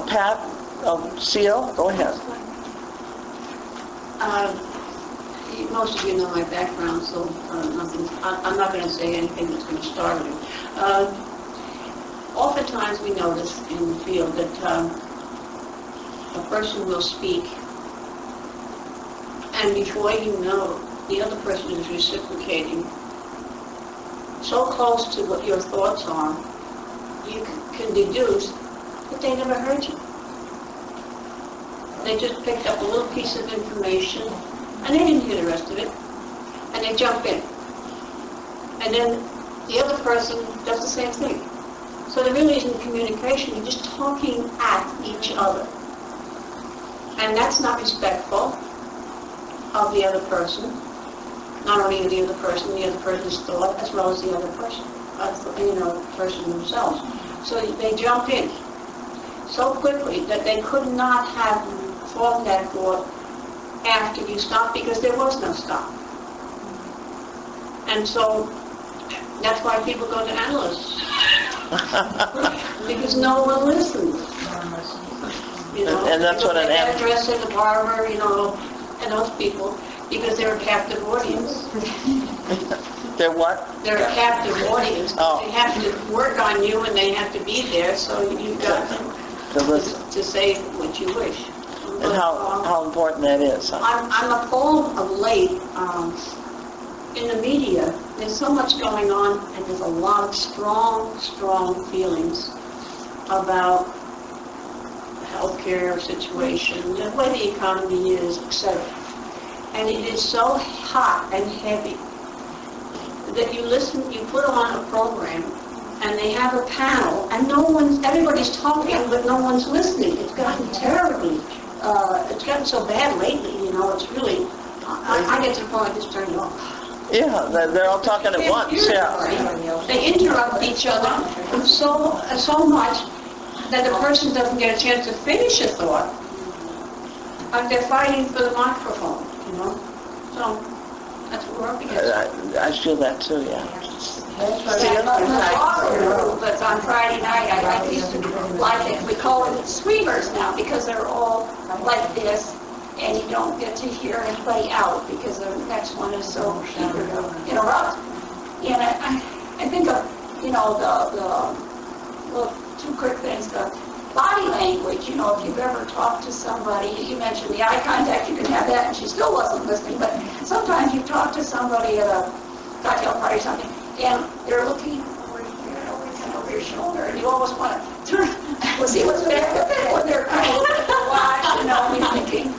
Pat, Seal, go ahead. Most of you know my background, so I'm not going to say anything that's going to startle you. Oftentimes we notice in the field that a person will speak, and before you know, the other person is reciprocating so close to what your thoughts are, you can deduce that they never heard you. They just picked up a little piece of information, and they didn't hear the rest of it, and they jump in. And then the other person does the same thing. So there really isn't communication, you're just talking at each other. And that's not respectful of the other person, not only the other person's thought, as well as the other person, the person themselves. So they jump in so quickly that they could not have thought that thought after you stopped, because there was no stop. And so that's why people go to analysts. Because no one listens. You know, And that's what an hairdresser, the barber, you know, and those people, because they're a captive audience. They're what? They're a captive audience. Oh. They have to work on you and they have to be there, so you've got To listen. to say what you wish. And how important that is, huh? I'm appalled of late, in the media, there's so much going on, and there's a lot of strong feelings about the healthcare situation, the way the economy is, etc. And it is so hot and heavy that you put on a program, and they have a panel, and everybody's talking, but no one's listening. It's gotten terribly, it's gotten so bad lately, it's really, I get to the point I just turn it off. Yeah, they're all talking at once, yeah. They interrupt each other so much that the person doesn't get a chance to finish a thought. They're fighting for the microphone, So, that's what we're up against. I feel that too, yeah. But on Friday night, I used to like it. We call it screamers now because they're all like this, and you don't get to hear anybody out because the next one is so eager to interrupt. And I think of, the two quick things, the body language, if you've ever talked to somebody, you mentioned the eye contact, you can have that, and she still wasn't listening, but sometimes you talk to somebody at a cocktail party or something, and they're looking over your shoulder, and you almost want to turn, see what's back when they're kind of looking at the watch, and you're thinking,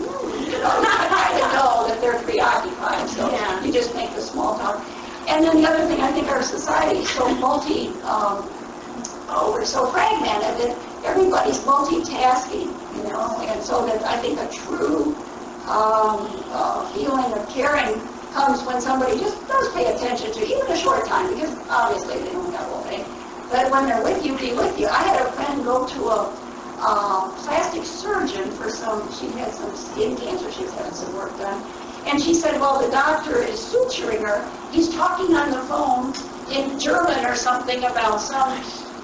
you kind of know that they're preoccupied, so you just make the small talk. And then the other thing, I think our society is so we're so fragmented that everybody's multitasking, and so that I think a true feeling of caring comes when somebody just does pay attention to even a short time, because obviously they don't have all day. But when they're with you, be with you. I had a friend go to a plastic surgeon for she had some skin cancer, she was having some work done. And she said, well, the doctor is suturing her. He's talking on the phone in German or something about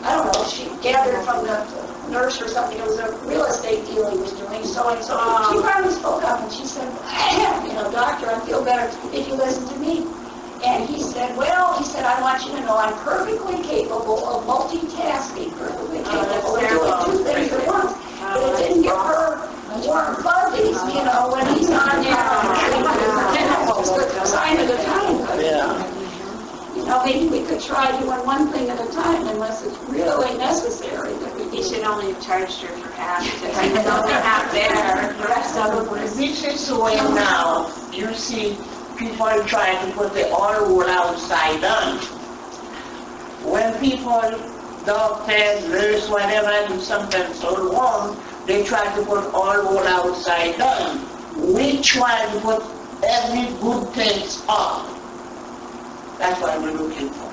I don't know, she gathered from the nurse or something, it was a real estate deal he was doing, so she finally spoke up and she said, doctor, I feel better if you listen to me. And he said, I want you to know I'm perfectly capable of multitasking, perfectly capable of doing two things at once. But it didn't give her warm fuzzies, when he's on there. It's the sign of the time. Yeah. Maybe we could try doing one thing at a time unless it's really necessary. He should only have charged her for half, because he was only half there. The rest of it was... This is the way now. You see, people are trying to put the oil outside down. When people, doctors, nurses, whatever, do something so wrong, they try to put oil outside down. We try to put every good things up. That's what we're looking for.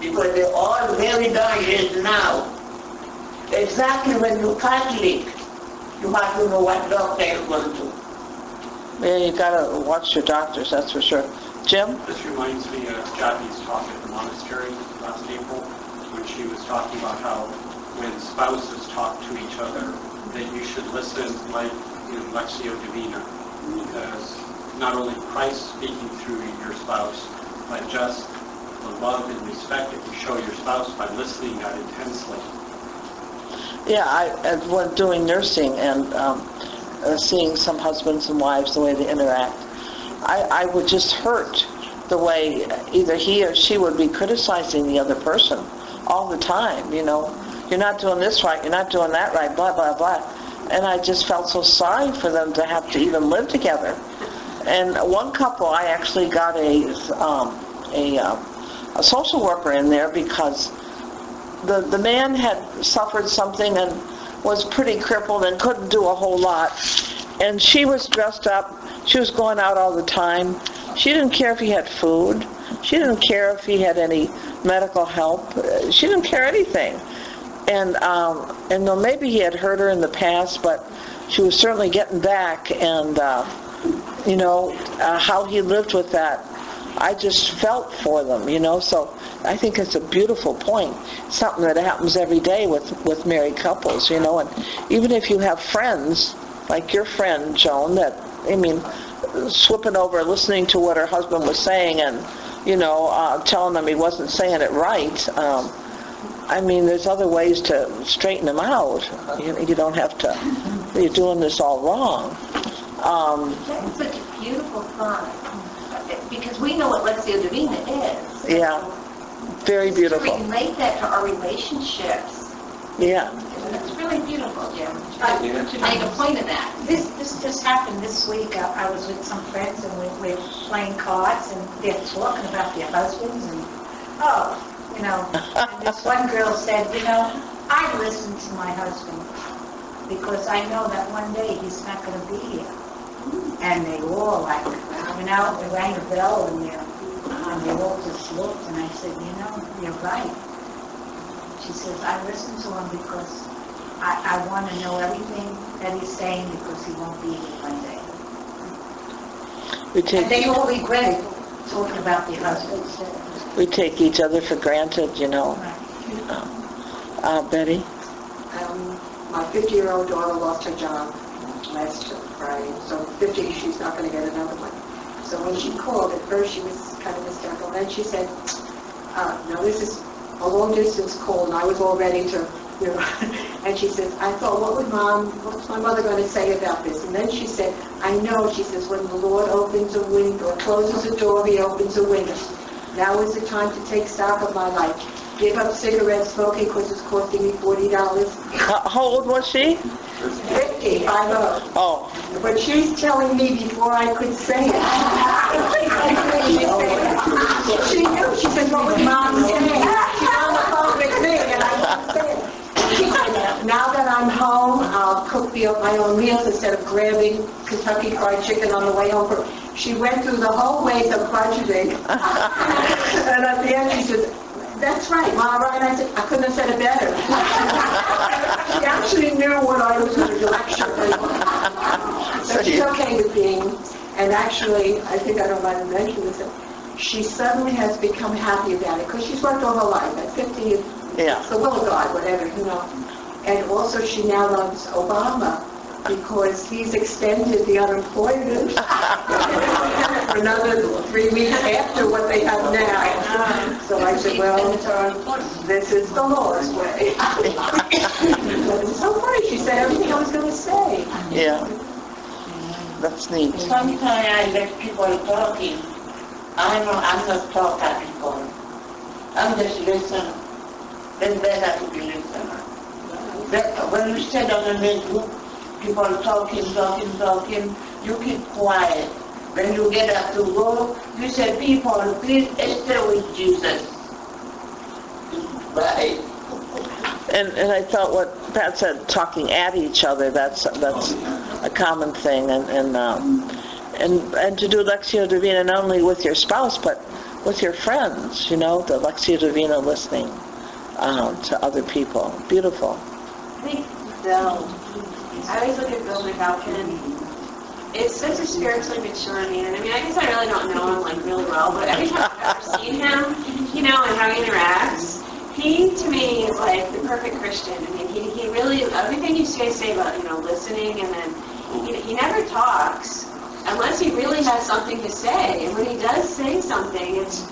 Because they're all very dangerous now. Exactly when you calculate, you have to know what doctor you're going to. Yeah, you gotta watch your doctors, that's for sure. Jim? This reminds me of Jacquie's talk at the monastery last April, when she was talking about how when spouses talk to each other, that you should listen like in Lectio Divina, because not only Christ speaking through your spouse, but just the love and respect that you show your spouse by listening that intensely. Yeah, I was doing nursing and seeing some husbands and wives, the way they interact. I would just hurt the way either he or she would be criticizing the other person all the time, you're not doing this right, you're not doing that right, blah, blah, blah. And I just felt so sorry for them to have to even live together. And one couple, I actually got a social worker in there because the man had suffered something and was pretty crippled and couldn't do a whole lot. And she was dressed up. She was going out all the time. She didn't care if he had food. She didn't care if he had any medical help. She didn't care anything. And though maybe he had hurt her in the past, but she was certainly getting back. And how he lived with that, I just felt for them, so I think it's a beautiful point. Something that happens every day with married couples, and even if you have friends, like your friend, Joan, that, slipping over, listening to what her husband was saying and, telling him he wasn't saying it right. I mean, there's other ways to straighten him out. You don't have to, you're doing this all wrong. That's such a beautiful thought, because we know what Lectio Divina is. Yeah, very beautiful. To relate that to our relationships, Yeah. it's really beautiful, Jim. To make a point of that. This just happened this week. I was with some friends and we're playing cards and they're talking about their husbands and, and this one girl said, I listen to my husband because I know that one day he's not going to be here. And they all they rang a bell and they all just looked and I said, you're right. She says, I listen to him because I want to know everything that he's saying because he won't be here one day. And they all regret it, talking about their husbands. We take each other for granted, Betty? My 50-year-old daughter lost her job last Friday, so 50, she's not going to get another one. So when she called, at first she was kind of hysterical. Then she said, no, this is a long-distance call, and I was all ready to, and she says, I thought, what's my mother going to say about this? And then she said, I know, she says, when the Lord opens a window or closes a door, he opens a window. Now is the time to take stock of my life. Give up cigarette smoking because it's costing me $40. How old was she? 50, 50. Oh. But she's telling me before I could say it. She knew. She said, what would Mom say? She's on the phone with me, and I can't say it. She said, now that I'm home, I'll cook my own meals instead of grabbing Kentucky Fried Chicken on the way home. She went through the whole ways of budgeting. And at the end, she said, that's right, Mom, right? I said, I couldn't have said it better. She actually knew what I was going to do, actually. So she's okay with being, and actually, I think I don't mind to mention this, she suddenly has become happy about it, because she's worked all her life. At 50, it's the will of God, whatever, And also, she now loves Obama, because he's extended the unemployment for another 3 weeks after what they have now. So I said, well, this is the Lord's way. But it's so funny, she said everything I was going to say. Yeah. That's neat. Sometimes I let people talking. I'm not talking at people. I'm just listening. It's better to be listener. When you sit on a group, people talking, you keep quiet. When you get up to go, you say, people, please stay with Jesus. Right? And I thought what Pat said, talking at each other, that's a common thing. And to do Lectio Divina not only with your spouse, but with your friends, the Lectio Divina listening to other people. Beautiful. I think Bill, I always look at Bill McAlpin. It's such a spiritually mature man. I guess I really don't know him really well, but every time I've ever seen him, and how he interacts, he to me is like the perfect Christian. He really, everything you say about, listening, and then he never talks unless he really has something to say. And when he does say something, it's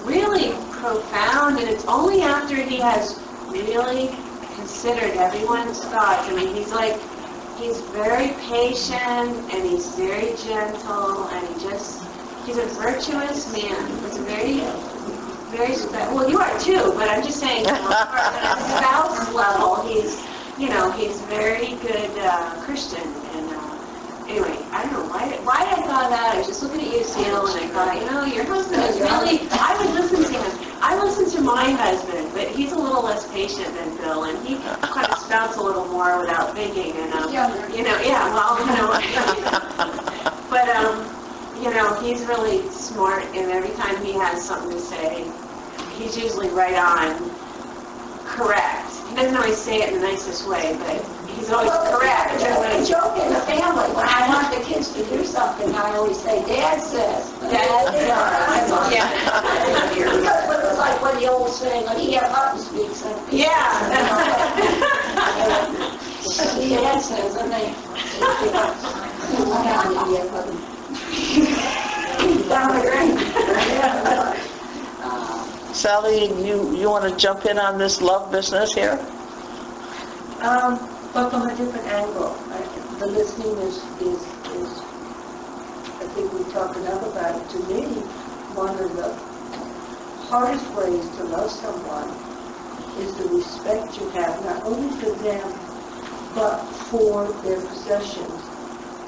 really profound, and it's only after he has really considered everyone's thoughts. He's very patient, and he's very gentle, and he's a virtuous man. It's a very, well, you are too, but I'm just saying, on a spouse level, he's very good Christian. And anyway, I don't know why I thought that. I was just looking at you, Seal, and I thought, your husband is really, I would listen to him. I listen to my husband, but he's a little less patient than Bill, and he kind of spouts a little more without thinking, and but he's really smart, and every time he has something to say, he's usually right on, correct. He doesn't always say it in the nicest way, but he's always correct. It's a joke in the family. When I want the kids to do something, I always say, Dad says. Dad says. Yeah. But it's like when the old saying, when he Hutton speaks. Yeah. Dad says, and they. Down the drain. Sally, you want to jump in on this love business here? But from a different angle. The listening is, I think we talked enough about it. To me, one of the hardest ways to love someone is the respect you have, not only for them, but for their possessions.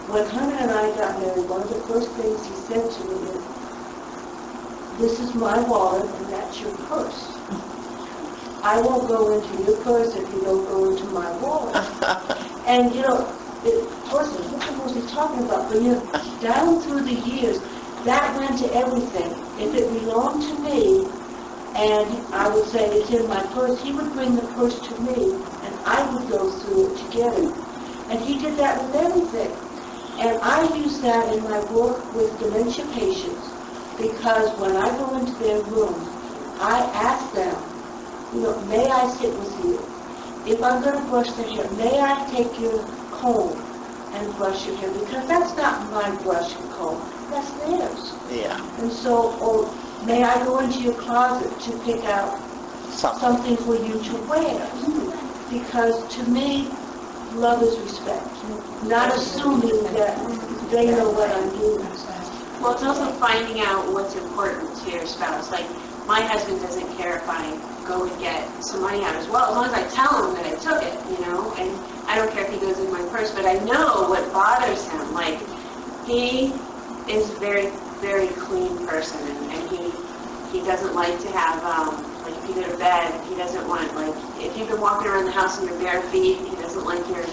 When Hunter and I got married, one of the first things he said to me is, "This is my wallet and that's your purse. I won't go into your purse if you don't go into my wallet." And what was he talking about? But down through the years, that went to everything. If it belonged to me, and I would say it's in my purse, he would bring the purse to me, and I would go through it together. And he did that with everything. And I use that in my work with dementia patients, because when I go into their room, I ask them, may I sit with you? If I'm going to brush their hair, may I take your comb and brush your hair? Because that's not my brush and comb, that's theirs. Yeah. And so, or may I go into your closet to pick out something for you to wear? Because to me, love is respect. Not assuming that they know what I'm doing. Well, it's also finding out what's important to your spouse. Like, my husband doesn't care if I go and get some money out as well, as long as I tell him that I took it, and I don't care if he goes in my purse, but I know what bothers him. Like, he is a very, very clean person, and he doesn't like to have, like, if you go to bed, he doesn't want, like, if you've been walking around the house in your bare feet, he doesn't like your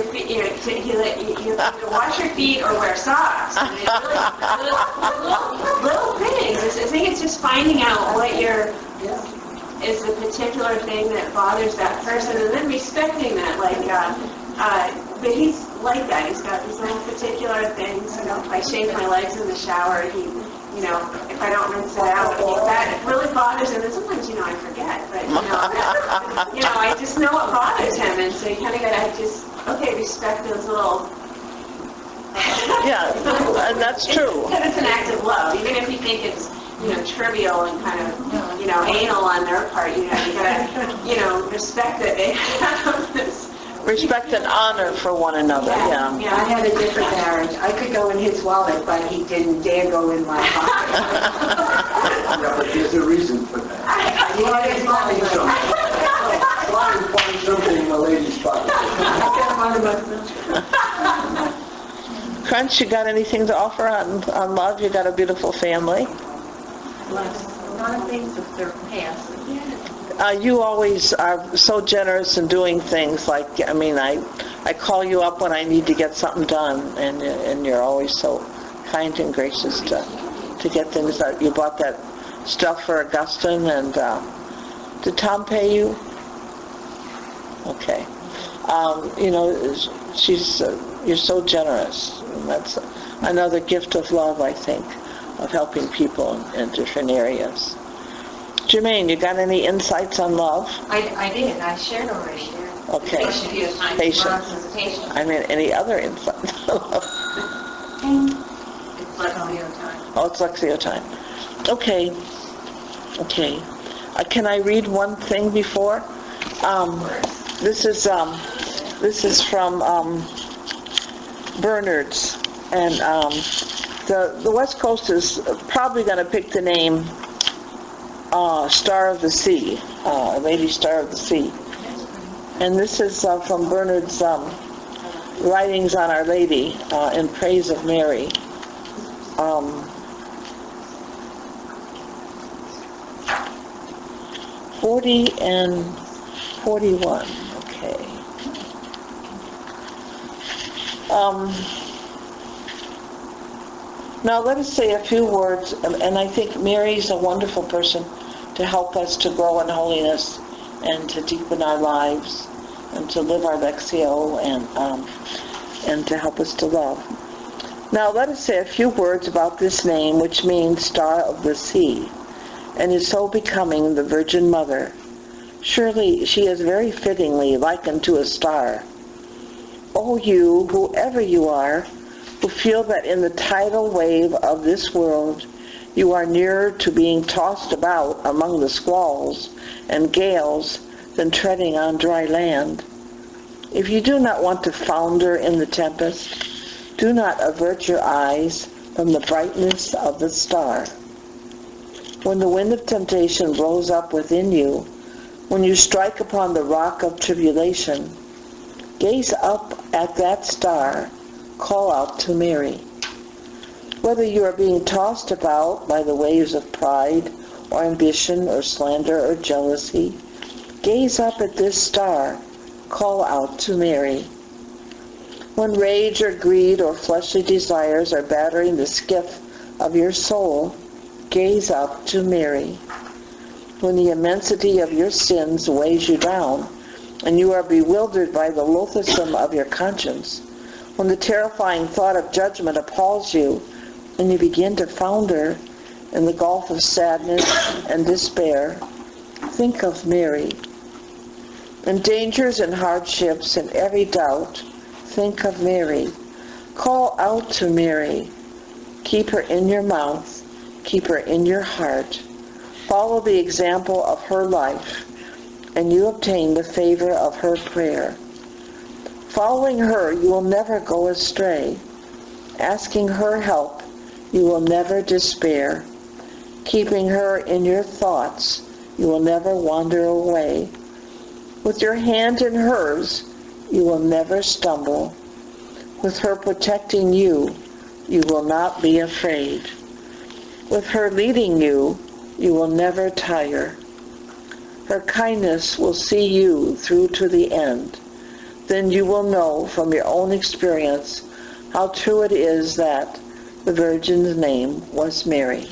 feet, you have to wash your feet or wear socks. I mean, really, little things. I think it's just finding out what is the particular thing that bothers that person, and then respecting that. Like, but he's like that. He's got these little particular things. If I shave my legs in the shower, if I don't rinse it out, that really bothers him. And sometimes, I forget, but I just know what bothers him, and so you kind of gotta just respect those little. Yeah, and that's true. And it's an act of love, even if you think it's trivial and kind of anal on their part. You gotta respect that they have this. Respect and honor for one another, yeah. I had a different marriage. I could go in his wallet, but he didn't dare go in my pocket. Yeah, but there's a reason for that. Why find something in the lady's pocket? Crunch, you got anything to offer on love? You got a beautiful family. A lot of things have surpassed. You always are so generous in doing things. Like, I call you up when I need to get something done, and you're always so kind and gracious to get things done. You bought that stuff for Augustine, and did Tom pay you? Okay. You're so generous, and that's another gift of love, I think, of helping people in different areas. Jermaine, you got any insights on love? I did. I shared already. Okay. Patience. Any other insights on love? It's Lexio time. Oh, it's Lexio time. Okay. Can I read one thing before? This is from Bernard's, and the West Coast is probably going to pick the name Star of the Sea, Lady Star of the Sea. And this is from Bernard's writings on Our Lady in praise of Mary. 40 and 41. Okay. Now let us say a few words, and I think Mary's a wonderful person to help us to grow in holiness and to deepen our lives and to live our Lexio and to help us to love. Now let us say a few words about this name, which means Star of the Sea, and is so becoming the Virgin Mother. Surely she is very fittingly likened to a star. O you, whoever you are, who feel that in the tidal wave of this world You are nearer to being tossed about among the squalls and gales than treading on dry land. If you do not want to founder in the tempest, do not avert your eyes from the brightness of the star. When the wind of temptation blows up within you, when you strike upon the rock of tribulation, gaze up at that star, call out to Mary. Whether you are being tossed about by the waves of pride or ambition or slander or jealousy, gaze up at this star, call out to Mary. When rage or greed or fleshly desires are battering the skiff of your soul, gaze up to Mary. When the immensity of your sins weighs you down, and you are bewildered by the loathsome of your conscience, when the terrifying thought of judgment appalls you, and you begin to founder in the gulf of sadness and despair, think of Mary. In dangers and hardships and every doubt, think of Mary. Call out to Mary. Keep her in your mouth. Keep her in your heart. Follow the example of her life, and you obtain the favor of her prayer. Following her, you will never go astray. Asking her help, you will never despair. Keeping her in your thoughts, you will never wander away. With your hand in hers, you will never stumble. With her protecting you, you will not be afraid. With her leading you, you will never tire. Her kindness will see you through to the end. Then you will know from your own experience how true it is that the Virgin's name was Mary.